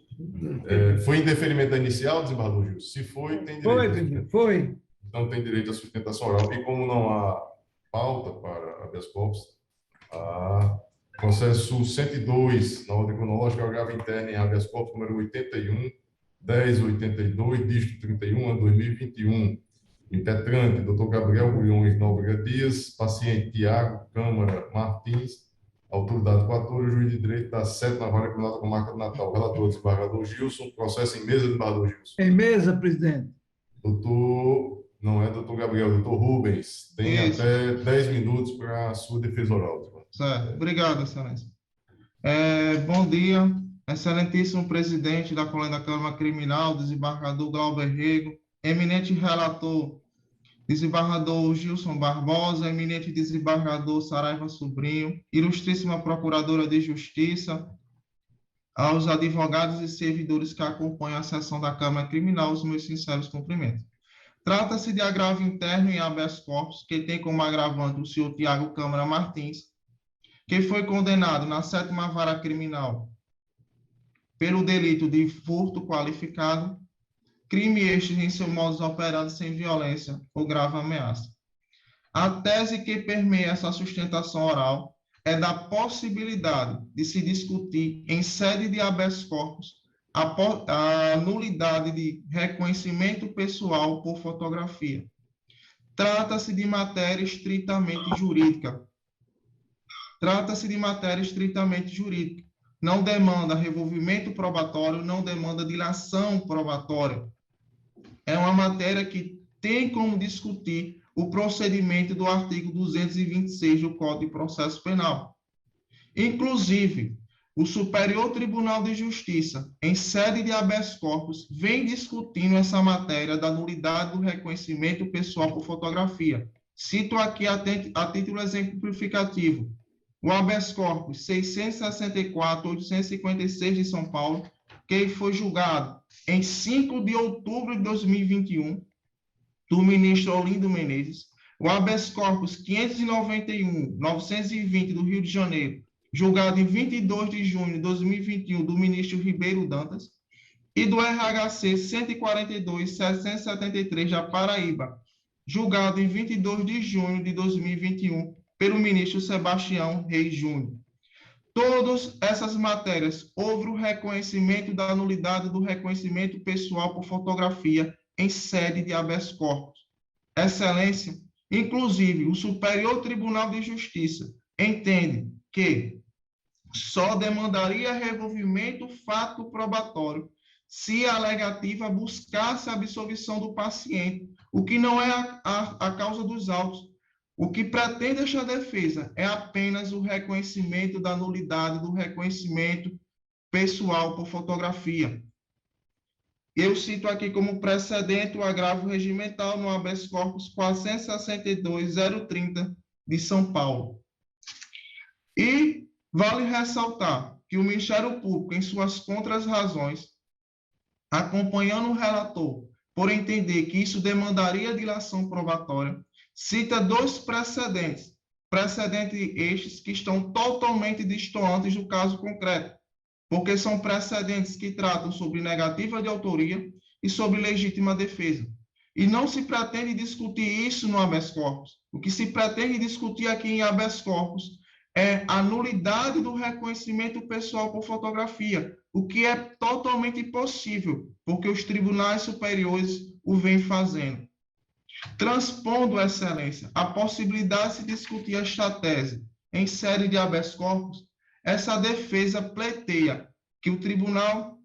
Foi indeferimento da inicial, desembargador Gilson? Se foi, tem direito. Foi, presidente, foi. Então, tem direito à sustentação oral. E como não há pauta para habeas corpus, a processo 102, na ordem cronológica, agravo interno em habeas corpus, número 81.1082, dígito 31, ano 2021. Impetrante, Dr. Gabriel Bulhões Nóbrega Dias, paciente Tiago Câmara Martins, Autoridade 14, juiz de direito da 7ª Vara Criminal da Comarca do Natal. Relator, desembargador Gilson. Processo em mesa, desembargador Gilson. Em mesa, presidente. Doutor, não é doutor Gabriel, doutor Rubens. Tem Isso. até 10 minutos para a sua defesa oral. Certo. Obrigado, excelência. Bom dia, excelentíssimo presidente da Colônia da Câmara Criminal, desembargador Glauber Rego, eminente relator, desembargador Gilson Barbosa, eminente desembargador Saraiva Sobrinho, ilustríssima procuradora de Justiça, aos advogados e servidores que acompanham a sessão da Câmara Criminal, os meus sinceros cumprimentos. Trata-se de agravo interno em habeas corpus, que tem como agravante o senhor Tiago Câmara Martins, que foi condenado na 7ª Vara Criminal pelo delito de furto qualificado, crime este em seu modus operandi sem violência ou grave ameaça. A tese que permeia essa sustentação oral é da possibilidade de se discutir em sede de habeas corpus a nulidade de reconhecimento pessoal por fotografia. Trata-se de matéria estritamente jurídica. Não demanda revolvimento probatório, não demanda dilação probatória. É uma matéria que tem como discutir o procedimento do artigo 226 do Código de Processo Penal. Inclusive, o Superior Tribunal de Justiça, em sede de habeas corpus, vem discutindo essa matéria da nulidade do reconhecimento pessoal por fotografia. Cito aqui a título exemplificativo o habeas corpus 664-856 de São Paulo, que foi julgado em 5 de outubro de 2021, do ministro Olindo Menezes, o habeas corpus 591-920 do Rio de Janeiro, julgado em 22 de junho de 2021, do ministro Ribeiro Dantas, e do RHC 142-773 da Paraíba, julgado em 22 de junho de 2021, pelo ministro Sebastião Reis Júnior. Todas essas matérias houve o reconhecimento da nulidade do reconhecimento pessoal por fotografia em sede de habeas corpus. Excelência, inclusive, o Superior Tribunal de Justiça entende que só demandaria revolvimento fato probatório se a alegativa buscasse a absolvição do paciente, o que não é a causa dos autos. O que pretende esta defesa é apenas o reconhecimento da nulidade do reconhecimento pessoal por fotografia. Eu cito aqui como precedente o agravo regimental no habeas corpus 462.030 de São Paulo. E vale ressaltar que o Ministério Público, em suas contras-razões, acompanhando o relator, por entender que isso demandaria dilação probatória, cita 2 precedentes estes que estão totalmente distantes do caso concreto, porque são precedentes que tratam sobre negativa de autoria e sobre legítima defesa. E não se pretende discutir isso no habeas corpus. O que se pretende discutir aqui em habeas corpus é a nulidade do reconhecimento pessoal por fotografia, o que é totalmente impossível, porque os tribunais superiores o vêm fazendo. Transpondo, excelência, a possibilidade de se discutir esta tese em sede de habeas corpus, essa defesa pleiteia que o Tribunal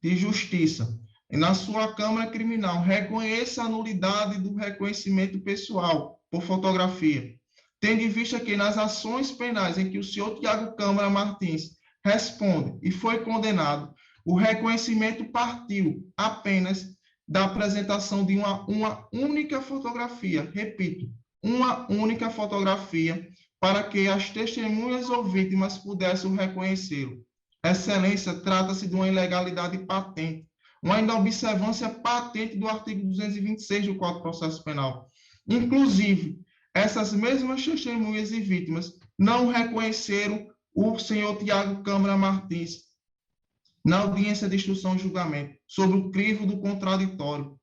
de Justiça, na sua Câmara Criminal, reconheça a nulidade do reconhecimento pessoal por fotografia, tendo em vista que nas ações penais em que o senhor Tiago Câmara Martins responde e foi condenado, o reconhecimento partiu apenas da apresentação de uma única fotografia, repito, uma única fotografia, para que as testemunhas ou vítimas pudessem reconhecê-lo. Excelência, trata-se de uma ilegalidade patente, uma inobservância patente do artigo 226 do Código de Processo Penal. Inclusive, essas mesmas testemunhas e vítimas não reconheceram o senhor Tiago Câmara Martins na audiência de instrução e julgamento, sobre o crivo do contraditório.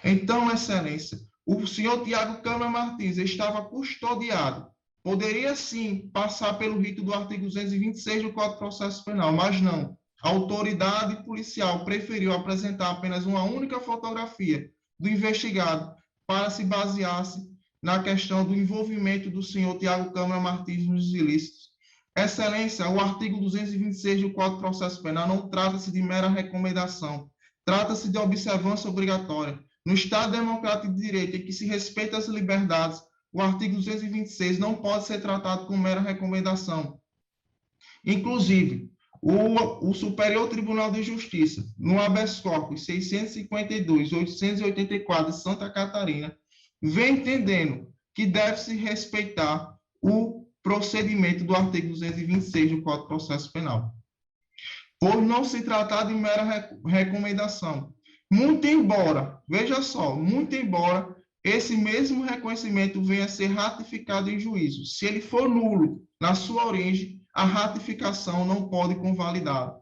Então, excelência, o senhor Tiago Câmara Martins estava custodiado, poderia sim passar pelo rito do artigo 226 do Código de Processo Penal, mas não. A autoridade policial preferiu apresentar apenas uma única fotografia do investigado para se basear-se na questão do envolvimento do senhor Tiago Câmara Martins nos ilícitos. Excelência, o artigo 226 do Código de Processo Penal não trata-se de mera recomendação, trata-se de observância obrigatória. No Estado Democrático de Direito, em que se respeita as liberdades, o artigo 226 não pode ser tratado como mera recomendação. Inclusive, o Superior Tribunal de Justiça, no habeas corpus 652/884 de Santa Catarina, vem entendendo que deve-se respeitar o procedimento do artigo 226 do Código de Processo Penal, por não se tratar de mera recomendação. Muito embora, veja só, muito embora esse mesmo reconhecimento venha a ser ratificado em juízo, se ele for nulo na sua origem, a ratificação não pode convalidá-lo.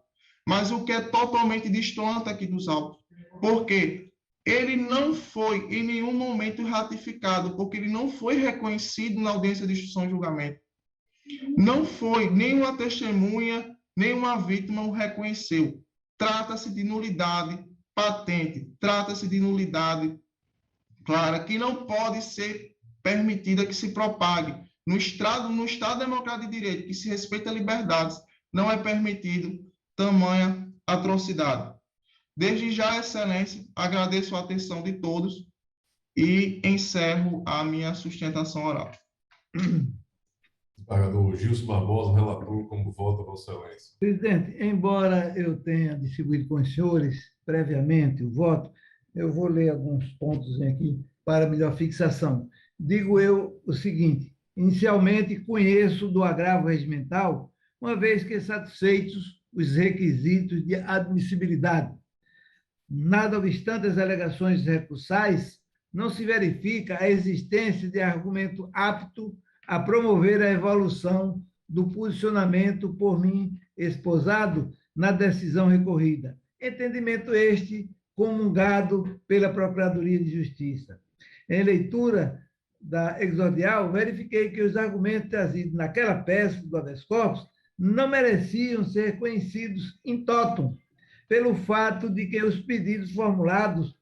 Mas o que é totalmente distante aqui dos autos, porque ele não foi em nenhum momento ratificado, porque ele não foi reconhecido na audiência de instrução e julgamento. Não foi, nenhuma testemunha, nenhuma vítima o reconheceu. Trata-se de nulidade patente, trata-se de nulidade clara, que não pode ser permitida que se propague. No Estado Democrático de Direito, que se respeita a liberdades, não é permitido tamanha atrocidade. Desde já, Excelência, agradeço a atenção de todos e encerro a minha sustentação oral. Desembargador Gilson Barbosa, relator, como vota, Vossa Excelência? Presidente, embora eu tenha distribuído com os senhores previamente o voto, eu vou ler alguns pontos aqui para melhor fixação. Digo eu o seguinte: inicialmente, conheço do agravo regimental, uma vez que satisfeitos os requisitos de admissibilidade. Nada obstante as alegações recursais, não se verifica a existência de argumento apto a promover a evolução do posicionamento por mim esposado na decisão recorrida. Entendimento este comungado pela Procuradoria de Justiça. Em leitura da exordial, verifiquei que os argumentos trazidos naquela peça do habeas corpus não mereciam ser conhecidos in totum, pelo fato de que os pedidos formulados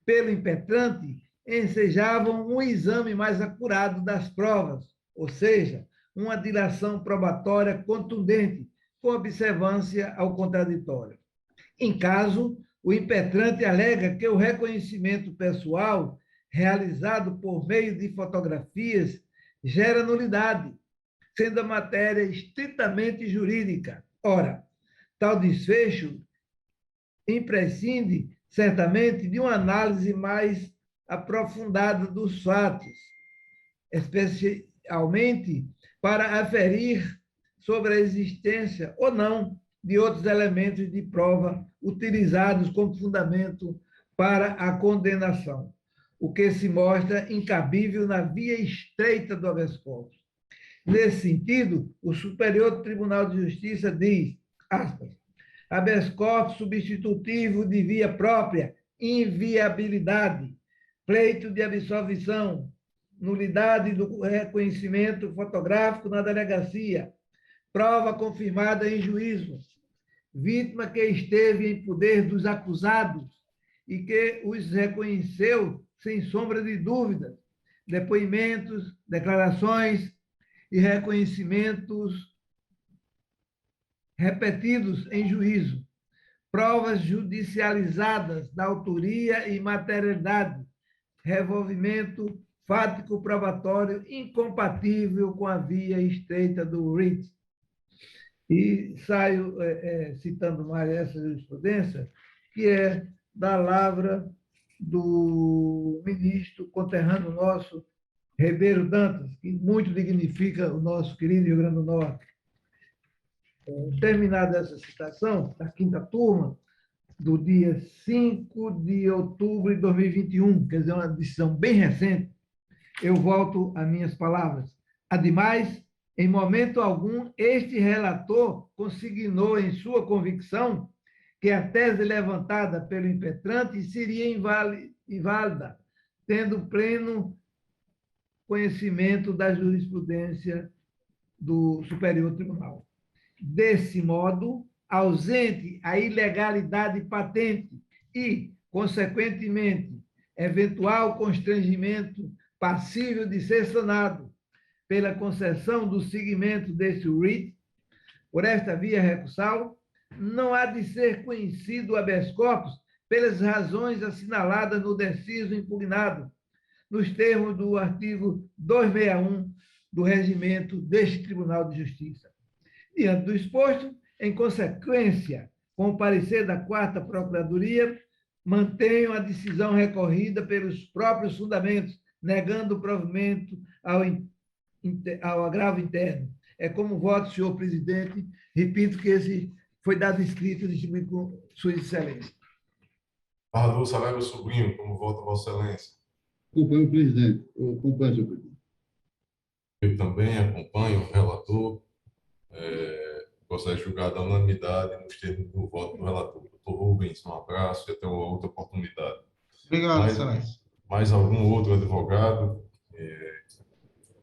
pelo impetrante ensejavam um exame mais acurado das provas, ou seja, uma dilação probatória contundente, com observância ao contraditório. Em caso, o impetrante alega que o reconhecimento pessoal realizado por meio de fotografias gera nulidade, sendo a matéria estritamente jurídica. Ora, tal desfecho imprescinde, certamente, de uma análise mais aprofundada dos fatos, especialmente para aferir sobre a existência ou não de outros elementos de prova utilizados como fundamento para a condenação, o que se mostra incabível na via estreita do habeas corpus. Nesse sentido, o Superior Tribunal de Justiça diz, aspas, habeas corpus substitutivo de via própria, inviabilidade, pleito de absolvição, nulidade do reconhecimento fotográfico na delegacia, prova confirmada em juízo, vítima que esteve em poder dos acusados e que os reconheceu sem sombra de dúvida, depoimentos, declarações e reconhecimentos repetidos em juízo, provas judicializadas da autoria e materialidade, revolvimento fático probatório incompatível com a via estreita do writ. E saio citando mais essa jurisprudência, que é da lavra do ministro conterrâneo nosso, Ribeiro Dantas, que muito dignifica o nosso querido Rio Grande do Norte. Terminada essa citação, da quinta turma, do dia 5 de outubro de 2021, quer dizer, uma decisão bem recente, eu volto às minhas palavras. Ademais, em momento algum, este relator consignou em sua convicção que a tese levantada pelo impetrante seria inválida, tendo pleno conhecimento da jurisprudência do Superior Tribunal. Desse modo, ausente a ilegalidade patente e, consequentemente, eventual constrangimento passível de ser sanado pela concessão do seguimento desse writ, por esta via recursal, não há de ser conhecido o habeas corpus pelas razões assinaladas no deciso impugnado, nos termos do artigo 261 do regimento deste Tribunal de Justiça. Diante do exposto, em consequência, com o parecer da 4ª Procuradoria, mantenho a decisão recorrida pelos próprios fundamentos, negando o provimento ao agravo interno. É como voto, senhor presidente. Repito que esse foi dado escrito e distribuído com Sua Excelência. Embargador Saraiva Sobrinho, como vota Vossa Excelência? Acompanho o presidente. Eu acompanho, senhor presidente. Eu também acompanho o relator. Gostaria de julgar a unanimidade nos termos do voto do relator. Doutor Rubens, um abraço e até uma outra oportunidade. Obrigado, Excelência. Mais algum outro advogado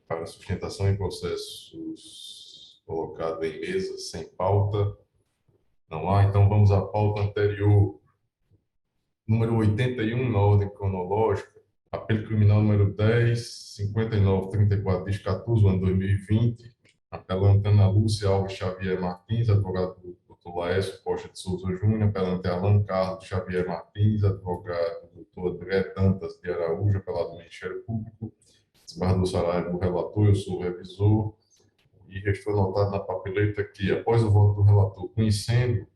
para sustentação em processos colocados em mesa sem pauta? Não há, então vamos à pauta anterior. Número 81, na ordem cronológica, apelo criminal número 10, 5934, diz 14, do ano 2020, apelante Ana Lúcia Alves Xavier Martins, advogado do Dr. Laércio Costa de Souza Júnior, apelante Alan Carlos Xavier Martins, advogado do Dr. André Dantas de Araújo, apelado do Ministério Público, desembargador Saraiva, o relator, eu sou o revisor, e restou anotado na papeleta que, após o voto do relator, conhecendo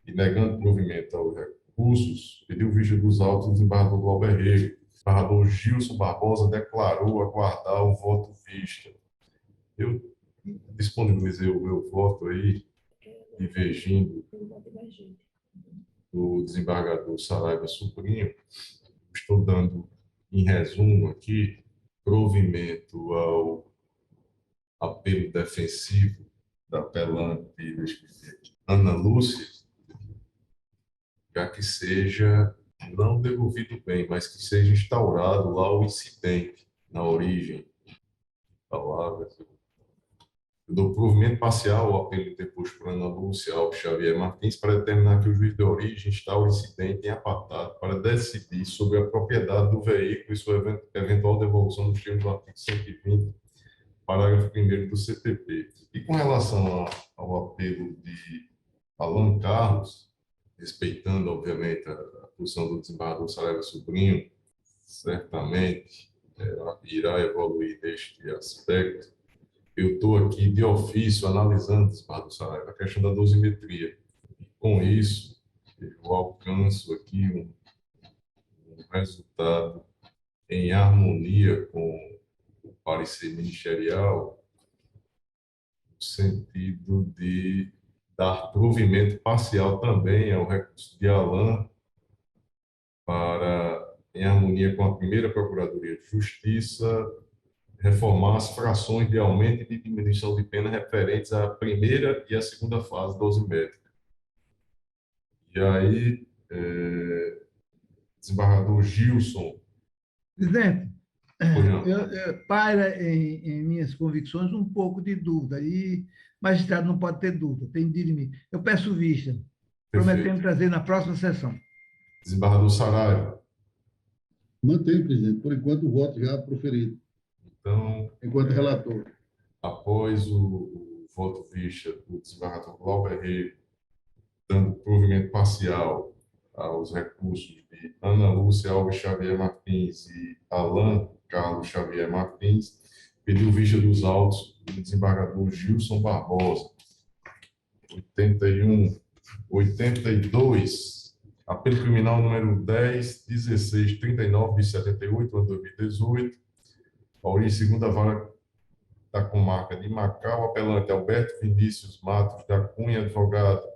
e negando provimento aos recursos, pediu vista dos autos do desembargador Glauber Rego. O desembargador Gilson Barbosa declarou aguardar o voto vista. Eu disponibilizei o meu voto aí, divergindo do desembargador Saraiva Sobrinho. Estou dando, em resumo aqui, provimento ao apelo defensivo da apelante Ana Lúcia, já que seja não devolvido bem, mas que seja instaurado lá o incidente, na origem da palavra. Eu dou provimento parcial ao apelo deposto por Ana Lúcia Alves Xavier Martins para determinar que o juiz de origem instaure o incidente em apartado para decidir sobre a propriedade do veículo e sua eventual devolução nos termos do artigo 120, parágrafo 1º do CPP. E com relação ao apelo de Alan Carlos, respeitando, obviamente, a posição do desembargador Saraiva Sobrinho, certamente irá evoluir neste aspecto. Eu estou aqui de ofício analisando, desembargador Saraiva, a questão da dosimetria. E, com isso, eu alcanço aqui um resultado em harmonia com o parecer ministerial, no sentido de dar provimento parcial também ao recurso de Alan para, em harmonia com a 1ª Procuradoria de Justiça, reformar as frações de aumento e de diminuição de pena referentes à 1ª e à 2ª fase dosimétrica. E aí, desembargador Gilson. Presidente, paira em minhas convicções um pouco de dúvida, e o magistrado não pode ter dúvida, tem de mim. Eu peço vista, prometendo trazer na próxima sessão. Desembargador Saraiva. Mantém, presidente, por enquanto o voto já proferido. Então, enquanto relator. Após o voto vista do desembargador Glauber Rego, dando provimento parcial aos recursos de Ana Lúcia Alves Xavier Martins e Alan Carlos Xavier Martins, pediu vista dos autos do desembargador Gilson Barbosa. 81, 82, apelo criminal número 10, 16, 39 de 78, ano 2018, a origem 2ª Vara da Comarca de Macau, apelante Alberto Vinícius Matos da Cunha, advogado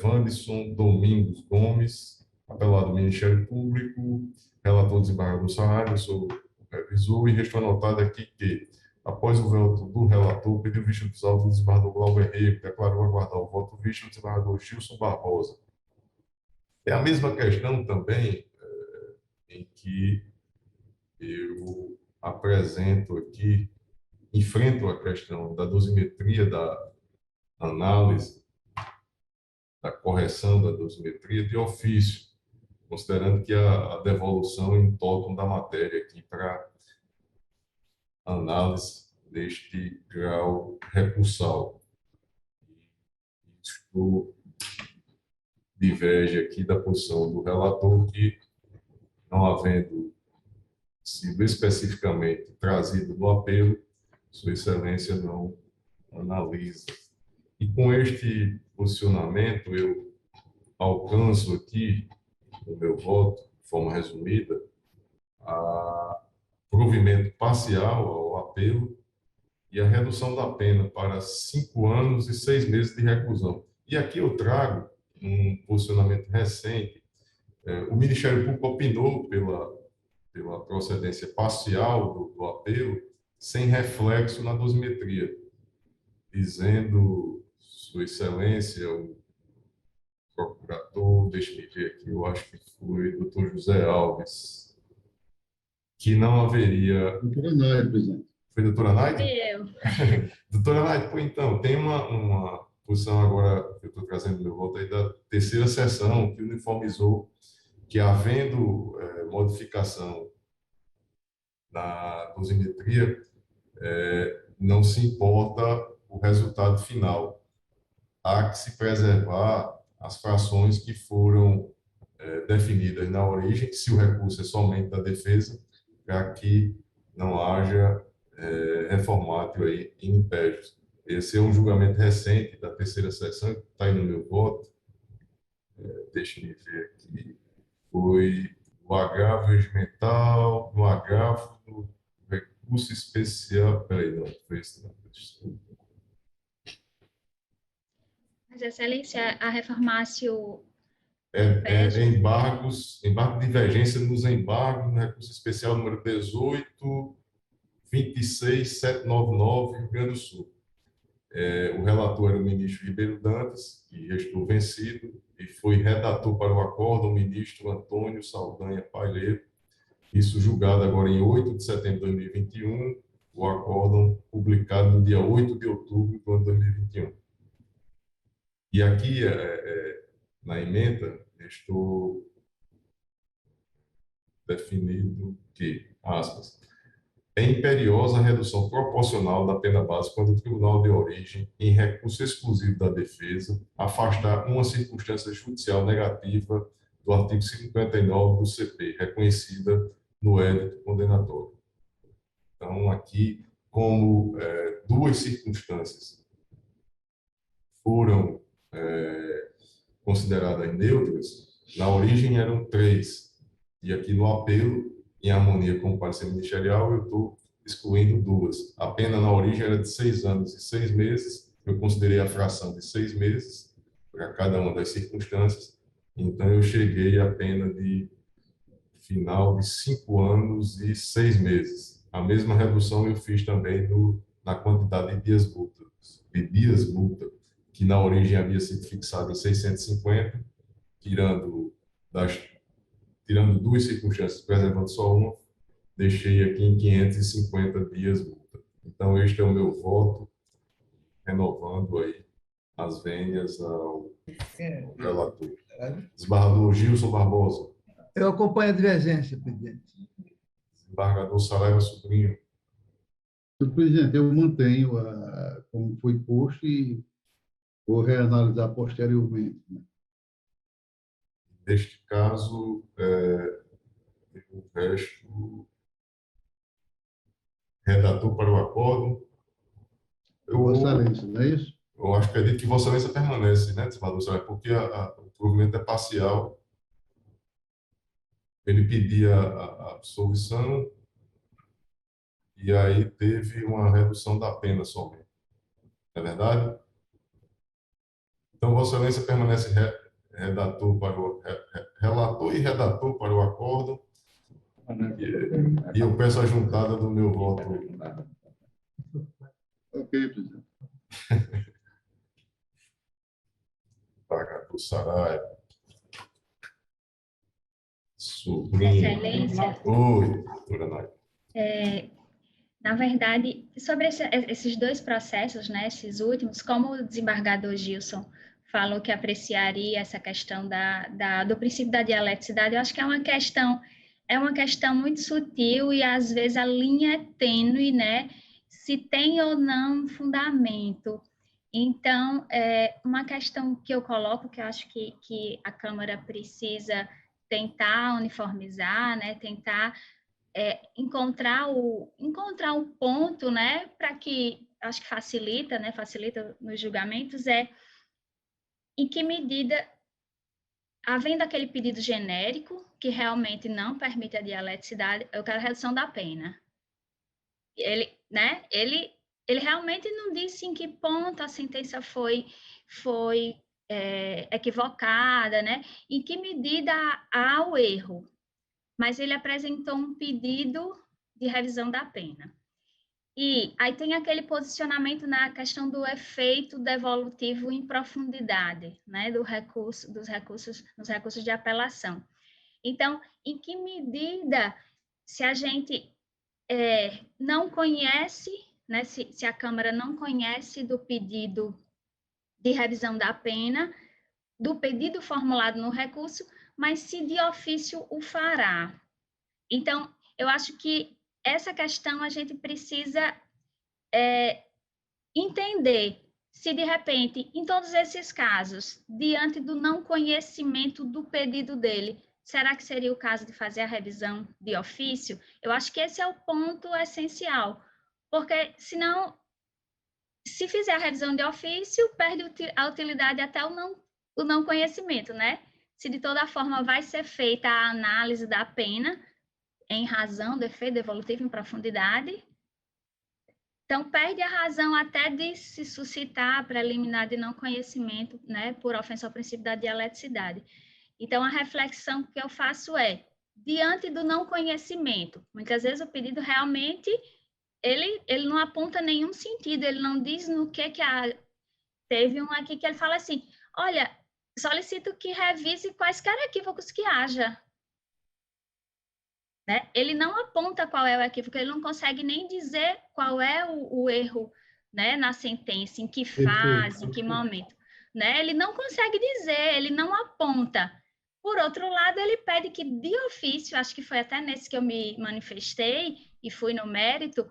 Wanderson Domingos Gomes, apelado do Ministério Público, relator desembargador Saraiva, eu sou o revisor, e restou anotado aqui que, após o voto do relator, pediu vista dos autos do desembargador Glauber Rego, declarou aguardar o voto vista do desembargador Gilson Barbosa. É a mesma questão também em que eu apresento aqui, enfrento a questão da dosimetria da análise, da correção da dosimetria de ofício, considerando que a devolução em totum da matéria aqui para análise deste grau recursal. isto diverge aqui da posição do relator que, não havendo sido especificamente trazido no apelo, Sua Excelência não analisa. E com este posicionamento, eu alcanço aqui, no meu voto, de forma resumida, provimento parcial ao apelo e a redução da pena para 5 anos e 6 meses de reclusão. E aqui eu trago um posicionamento recente. O Ministério Público opinou pela procedência parcial do apelo, sem reflexo na dosimetria, dizendo, Sua Excelência, o procurador, deixe-me ver aqui, eu acho que foi o Dr. José Alves, que não haveria... Doutora Naide, presidente. Foi a doutora Naide? Eu. Doutora Naide, pô, então, tem uma posição agora, que eu estou trazendo no meu voto aí, da terceira sessão, que uniformizou que, havendo modificação na dosimetria, não se importa o resultado final. Há que se preservar as frações que foram definidas na origem, se o recurso é somente da defesa, para que não haja reformátil aí em impérios. Esse é um julgamento recente da terceira sessão, que está aí no meu voto. Deixe-me ver aqui. Foi o agravo regimental, no agravo do recurso especial. Peraí, não, foi esse não. Desculpa. Mas, Excelência, a reformácio Embargo de divergência nos embargos no recurso especial número 18.26.799, Rio Grande do Sul. O relator era o ministro Ribeiro Dantas, que restou vencido, e foi redator para o acordo o ministro Antônio Saldanha Palheiro. Isso julgado agora em 8 de setembro de 2021, o acórdão publicado no dia 8 de outubro do ano 2021. E aqui, na emenda, estou definido que, aspas, é imperiosa a redução proporcional da pena base quando o tribunal de origem, em recurso exclusivo da defesa, afastar uma circunstância judicial negativa do artigo 59 do CP, reconhecida no édito condenatório. Então, aqui, como duas circunstâncias foram consideradas neutras, na origem eram 3, e aqui no apelo, em harmonia com o parecer ministerial, eu estou excluindo 2. A pena na origem era de 6 anos e 6 meses, eu considerei a fração de 6 meses para cada uma das circunstâncias, então eu cheguei à pena de final de 5 anos e 6 meses. A mesma redução eu fiz também na quantidade de dias multa, que na origem havia sido fixada em 650, tirando 2 circunstâncias, preservando só uma, deixei aqui em 550 dias multa. Então, este é o meu voto, renovando aí as vênias ao relator. Desembargador Gilson Barbosa. Eu acompanho a divergência, presidente. Desembargador Saraiva Sobrinho. Senhor presidente, eu mantenho como foi posto e vou reanalisar posteriormente. Neste caso, o resto, redator para o acordo. Vossa Excelência, não é isso? Eu acho que acredito que Vossa Excelência permanece, né, desembargador Saraiva, porque o provimento é parcial. Ele pedia a absolvição e aí teve uma redução da pena somente. Não é verdade? Então, Vossa Excelência permanece relator e redator para o acordo, e eu peço a juntada do meu voto. Ok, presidente. Desembargador Saraiva. Sobrinho. Excelência. Oi, doutora Naide. Na verdade, sobre esses 2 processos, né, esses últimos, como o desembargador Gilson falou que apreciaria essa questão do princípio da dialeticidade, eu acho que é uma questão muito sutil e, às vezes, a linha é tênue, né, se tem ou não fundamento. Então, uma questão que eu coloco, que eu acho que a Câmara precisa tentar uniformizar, né, tentar encontrar o ponto, né, para que, acho que facilita, né, facilita nos julgamentos, em que medida, havendo aquele pedido genérico, que realmente não permite a dialeticidade, eu quero redução da pena. Ele, né, ele realmente não disse em que ponto a sentença foi equivocada, né, em que medida há o erro, mas ele apresentou um pedido de revisão da pena. E aí tem aquele posicionamento na questão do efeito devolutivo em profundidade, né, dos recursos de apelação. Então, em que medida, se a gente não conhece, né, se a Câmara não conhece do pedido de revisão da pena, do pedido formulado no recurso, mas se de ofício o fará. Então, eu acho que essa questão a gente precisa entender se, de repente, em todos esses casos, diante do não conhecimento do pedido dele, será que seria o caso de fazer a revisão de ofício? Eu acho que esse é o ponto essencial, porque, senão, se fizer a revisão de ofício, perde a utilidade até o não conhecimento, né? Se, de toda forma, vai ser feita a análise da pena, em razão do efeito devolutivo em profundidade. Então, perde a razão até de se suscitar a preliminar de não conhecimento, né, por ofensa ao princípio da dialeticidade. Então, a reflexão que eu faço diante do não conhecimento, muitas vezes o pedido realmente, ele não aponta nenhum sentido, ele não diz no que Teve um aqui que ele fala assim, olha, solicito que revise quaisquer equívocos que haja. Né? Ele não aponta qual é o equívoco, ele não consegue nem dizer qual é o erro, né, na sentença, em que fase, em que momento. Né? Ele não consegue dizer, ele não aponta. Por outro lado, ele pede que, de ofício, acho que foi até nesse que eu me manifestei e fui no mérito,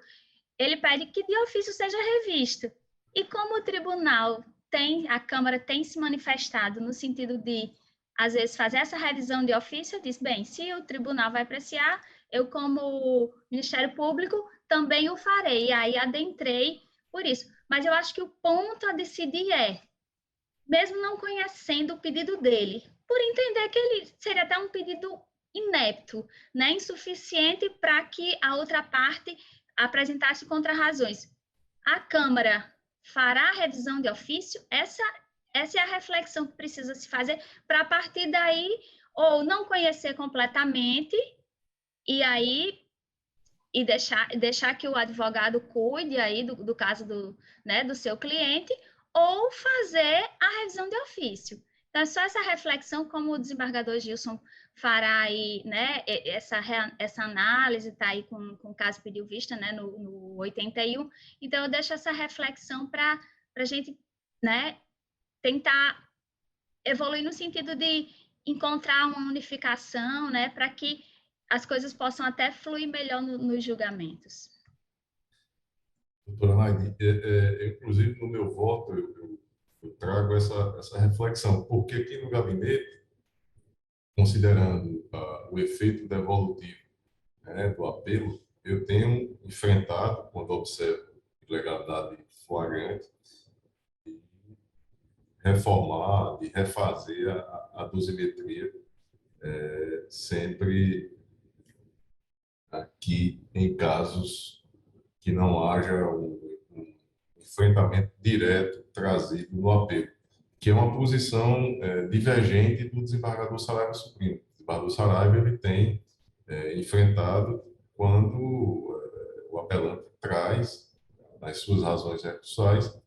ele pede que de ofício seja revisto. E como o tribunal a Câmara tem se manifestado no sentido de às vezes, fazer essa revisão de ofício, eu disse, bem, se o tribunal vai apreciar, eu, como Ministério Público, também o farei. E aí adentrei por isso. Mas eu acho que o ponto a decidir mesmo não conhecendo o pedido dele, por entender que ele seria até um pedido inepto, né, insuficiente para que a outra parte apresentasse contrarrazões. A Câmara fará a revisão de ofício, essa é a reflexão que precisa se fazer para, a partir daí, ou não conhecer completamente e deixar que o advogado cuide aí do caso do seu cliente, ou fazer a revisão de ofício. Então, é só essa reflexão, como o desembargador Gilson fará aí, né, essa análise, está aí com o caso pediu vista, né, no 81. Então, eu deixo essa reflexão para a gente, né, tentar evoluir no sentido de encontrar uma unificação, né, para que as coisas possam até fluir melhor nos julgamentos. Doutora Naide, inclusive no meu voto eu trago essa reflexão, porque aqui no gabinete, considerando o efeito devolutivo, né, do apelo, eu tenho enfrentado, quando observo ilegalidade flagrante, reformar e refazer a dosimetria, sempre aqui em casos que não haja um enfrentamento direto trazido no apelo, que é uma posição divergente do desembargador Saraiva Supremo. O desembargador Saraiva ele tem enfrentado quando o apelante traz, nas suas razões recursais,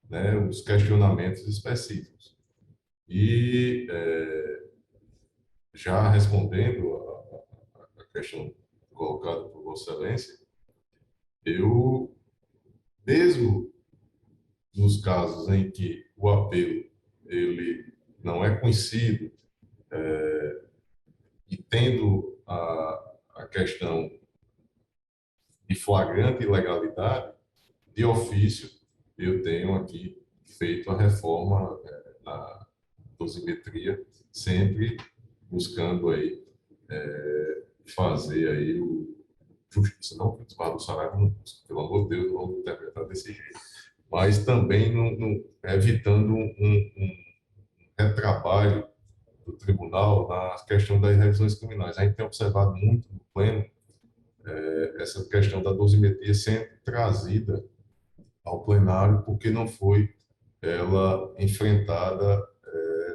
né, os questionamentos específicos. E, já respondendo a questão colocada por Vossa Excelência, eu, mesmo nos casos em que o apelo ele não é conhecido, e tendo a questão de flagrante ilegalidade, de ofício, eu tenho aqui feito a reforma na dosimetria, sempre buscando aí fazer aí justiça, não que o desbarro do salário não busca, pelo amor de Deus, não vamos interpretar desse jeito, mas também evitando um retrabalho do tribunal na questão das revisões criminais. A gente tem observado muito no pleno essa questão da dosimetria sempre trazida ao plenário, porque não foi ela enfrentada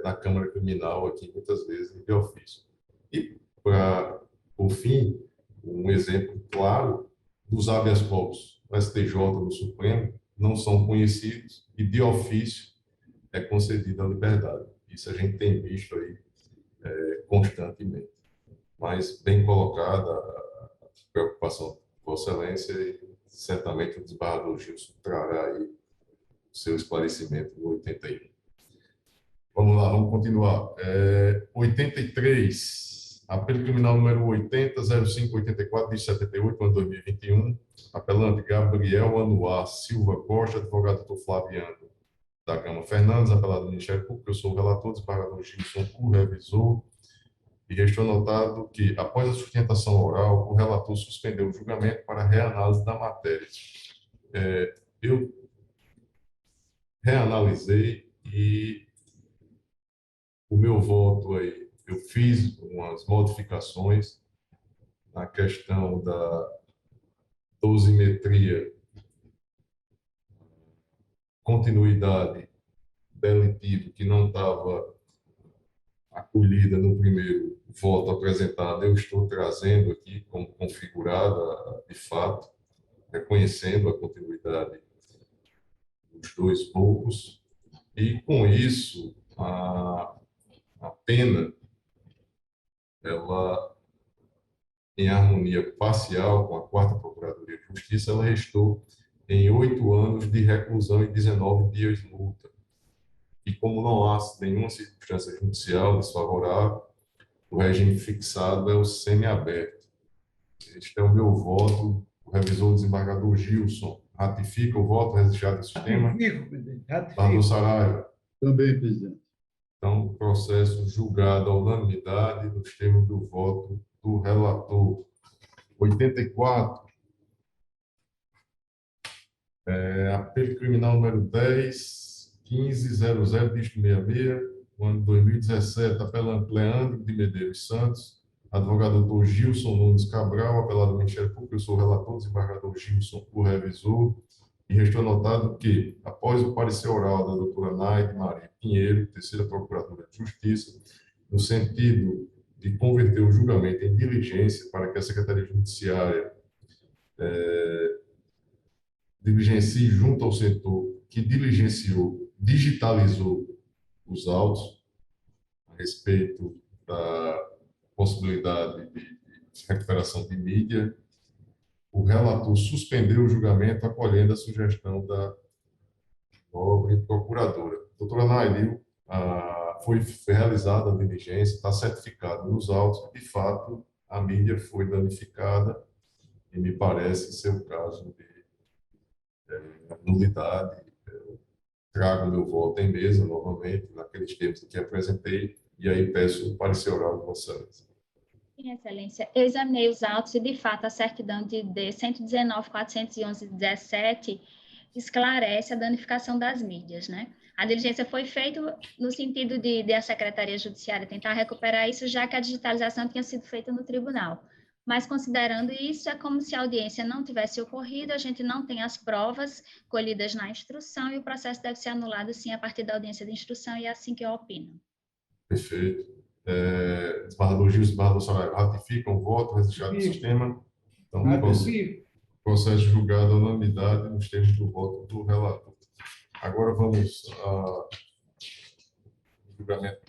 na Câmara Criminal aqui, muitas vezes, de ofício. E, por fim, um exemplo claro dos habeas corpus no STJ, no Supremo, não são conhecidos e, de ofício, é concedida a liberdade. Isso a gente tem visto aí constantemente. Mas, bem colocada a preocupação de Vossa Excelência, e certamente o desembargador Gilson trará aí o seu esclarecimento no 81. Vamos lá, vamos continuar. 83, apelo criminal número 80.0584, de 78, ano 2021, apelante Gabriel Anuar Silva Costa, advogado doutor Flaviano da Gama Fernandes, apelado do Ministério Público, eu sou o relator, desembargador Gilson, o revisor, e restou anotado que, após a sustentação oral, o relator suspendeu o julgamento para reanálise da matéria. Eu reanalisei e o meu voto aí, eu fiz umas modificações na questão da dosimetria, continuidade delitiva, que não estava acolhida no primeiro voto apresentado, eu estou trazendo aqui como configurada, de fato, reconhecendo a continuidade dos dois blocos, e com isso a pena, ela, em harmonia parcial com a 4ª Procuradoria de Justiça, ela restou em 8 anos de reclusão e 19 dias de multa. E como não há nenhuma circunstância judicial desfavorável, o regime fixado é o semiaberto. Este é o meu voto. O revisor desembargador Gilson ratifica o voto registrado no sistema. Ratifico, presidente. Desembargador Saraiva. Também, presidente. Então, o processo julgado à unanimidade nos termos do voto do relator. 84. Apelo criminal número 10.15.00, dígito 66, ano 2017, apelante Leandro de Medeiros Santos, advogado doutor Gilson Nunes Cabral, apelado do Ministério Público, eu sou o relator, desembargador Gilson, o revisor, e restou anotado que, após o parecer oral da doutora Naide Maria Pinheiro, 3ª Procuradora de Justiça, no sentido de converter o julgamento em diligência para que a Secretaria Judiciária diligencie junto ao setor que digitalizou os autos a respeito da possibilidade de recuperação de mídia, o relator suspendeu o julgamento acolhendo a sugestão da nobre procuradora. Doutora Nailil, foi realizada a diligência, está certificado nos autos, de fato, a mídia foi danificada e me parece ser o caso de nulidade. Eu trago meu voto em mesa, novamente, naqueles termos que apresentei, e aí peço o parecer oral de Vossa Excelência. Sim, Excelência. Eu examinei os autos e, de fato, a certidão de D 119.411/17 esclarece a danificação das mídias, né? A diligência foi feita no sentido de a Secretaria Judiciária tentar recuperar isso, já que a digitalização tinha sido feita no tribunal. Mas, considerando isso, é como se a audiência não tivesse ocorrido, a gente não tem as provas colhidas na instrução e o processo deve ser anulado, sim, a partir da audiência de instrução, e é assim que eu opino. Perfeito. Desembargador Gilson, desembargador Saraiva, ratificam o voto registrado no sistema. Então, processo julgado à unanimidade nos termos do voto do relator. Agora vamos ao julgamento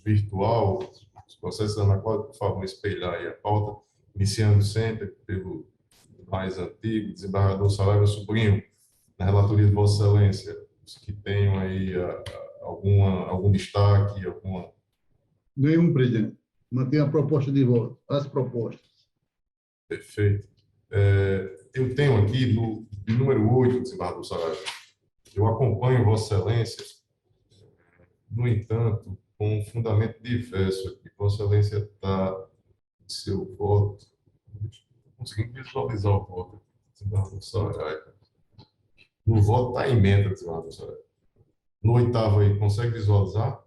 virtual. Os processos na qual, por favor, espelhar aí a pauta, iniciando sempre pelo mais antigo, desembargador Saraiva Sobrinho, na relatoria de Vossa Excelência, os que tenham aí algum destaque, alguma... Nenhum, presidente. Mantém a proposta de voto, as propostas. Perfeito. Eu tenho aqui, no número 8, desembargador Saraiva, Eu acompanho Vossa Excelência, no entanto, com um fundamento diverso aqui. Vossa Excelência está, seu voto, estou conseguindo visualizar o voto, desembargador Saraiva. No voto está a emenda, desembargador Saraiva. No oitavo aí, consegue visualizar?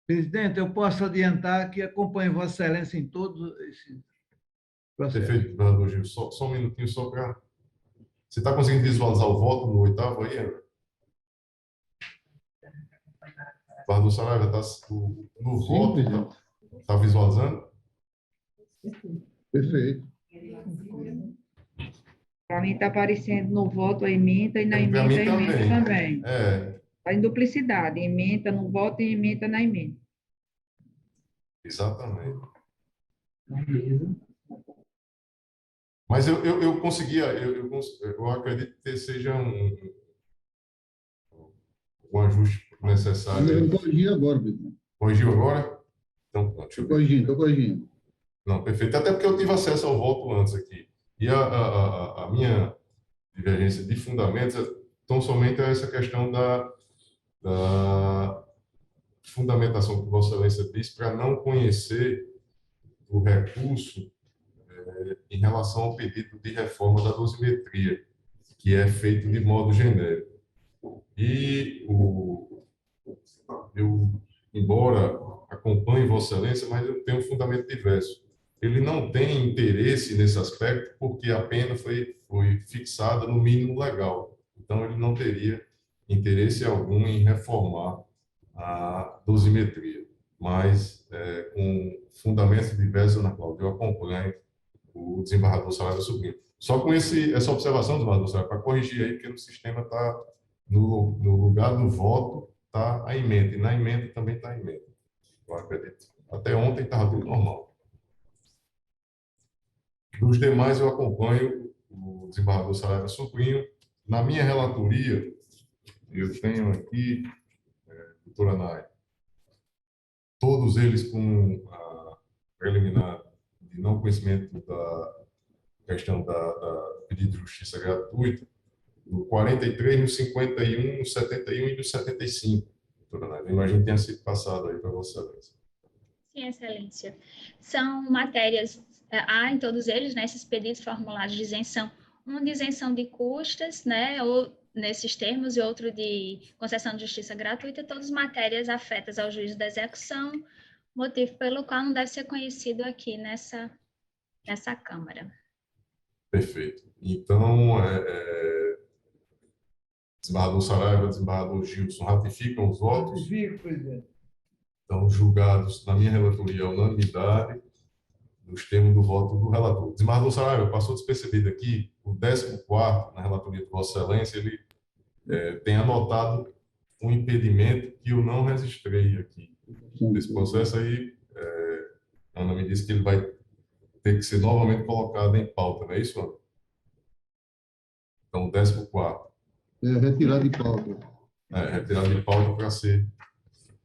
Presidente, eu posso adiantar que acompanho Vossa Excelência em todo esse processo. Perfeito, desembargador Gil. Só um minutinho, só para... Você está conseguindo visualizar o voto no oitavo aí, Ana? Desembargador Saraiva, no Sim, voto, presidente. está visualizando? Perfeito. Para mim está aparecendo no voto a emenda e na Para emenda mim a emenda também. É, Está em duplicidade, emenda no voto e emenda na emenda. exatamente. Mas eu conseguia, eu acredito que seja um ajuste necessário. Eu corrigi agora, presidente. Corrigiu agora? Então, pronto, deixa eu ver. Estou corrigindo. Não, perfeito. Até porque eu tive acesso ao voto antes aqui. E a minha divergência de fundamentos é tão somente essa questão da fundamentação que Vossa Excelência disse para não conhecer o recurso em relação ao pedido de reforma da dosimetria, que é feito de modo genérico. E eu, embora acompanhe Vossa Excelência, mas eu tenho um fundamento diverso. Ele não tem interesse nesse aspecto porque a pena foi fixada no mínimo legal. Então, ele não teria interesse algum em reformar a dosimetria. Mas, com fundamentos diversos, Ana Cláudia, eu acompanho o desembargador Saraiva Sobrinho. Só com essa observação, desembargador Saraiva, para corrigir aí, porque no sistema está, no lugar do voto, está a emenda, e na emenda também está a emenda. Eu acredito. Até ontem estava tudo normal. Dos demais, eu acompanho o desembargador Saraiva Sobrinho. Na minha relatoria, eu tenho aqui, doutora Nay, todos eles com a preliminar de não conhecimento da questão da pedido de justiça gratuita, no 43, no 51, no 71 e no 75. Doutora Nay, eu imagino que tenha sido passado aí para Vossa Excelência. Sim, Excelência. São matérias, há em todos eles, né, esses pedidos formulados de isenção, um de isenção de custas, né, ou nesses termos, e outro de concessão de justiça gratuita, todas matérias afetas ao juízo da execução, motivo pelo qual não deve ser conhecido aqui nessa Câmara. Perfeito. Então, desembargador Saraiva, desembargador Gilson, ratificam os votos? Ratifico, presidente. Então, julgados, na minha relatoria, a unanimidade, nos termos do voto do relator. Desembargador Saraiva, passou despercebido aqui, o 14º, na relatoria de Vossa Excelência, ele tem anotado um impedimento que eu não registrei aqui. Nesse processo aí, a Ana me disse que ele vai ter que ser novamente colocado em pauta, não é isso, Ana? Então, o 14º. Retirado de pauta. Retirado de pauta para ser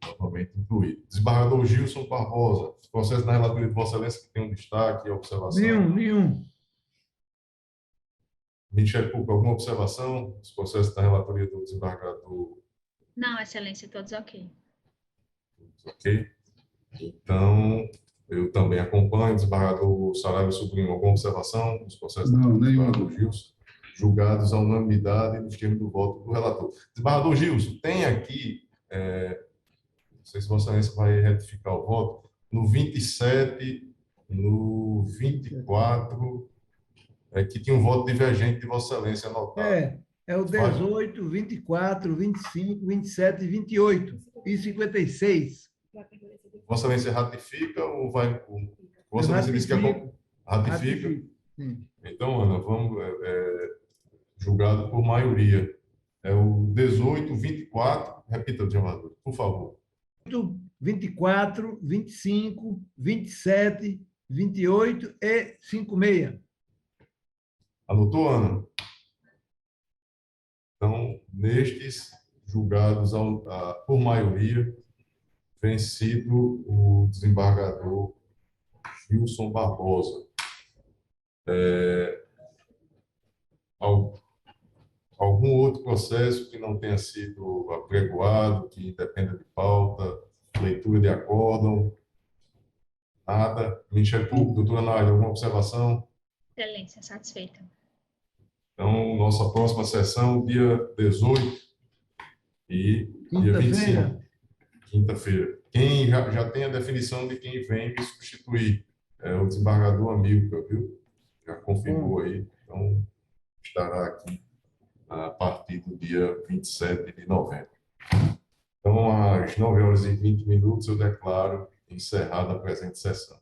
novamente incluído. Desembargador Gilson Barbosa, processo na relatoria de Vossa Excelência que tem um destaque e observação. Nenhum. Ministério Público, alguma observação? Os processos da relatoria do desembargador? Não, Excelência, todos ok. Ok. Então, eu também acompanho o desembargador Saraiva Sobrinho. Alguma observação? Os processos do desembargador Gilson, julgados à unanimidade nos termos do voto do relator. Desembargador Gilson, tem aqui, não sei se Vossa Excelência vai retificar o voto, no 27, no 24, que tinha um voto divergente de Vossa Excelência anotado. É o 18, 24, 25, 27, 28 e 56. Vossa Excelência ratifica ou vai... Vossa Excelência disse que ratifica? Sim. Então, Ana, vamos... julgado por maioria. É o 18, 24... Repita, desembargador, por favor. 24, 25, 27, 28 e 56. Anotou, Ana? Então, nestes julgados por maioria, vencido o desembargador Gilson Barbosa. Algum outro processo que não tenha sido apregoado, que dependa de pauta, leitura de acórdão? Nada. Ministério Público, doutora Nádia, alguma observação? Excelência, satisfeita. Então, nossa próxima sessão, dia 18 e dia 25. Quinta-feira. Quinta-feira. Quem já tem a definição de quem vem me substituir? É o desembargador Amílcar, viu? Já confirmou aí. Então, estará aqui a partir do dia 27 de novembro. Então, às 9h20, eu declaro encerrada a presente sessão.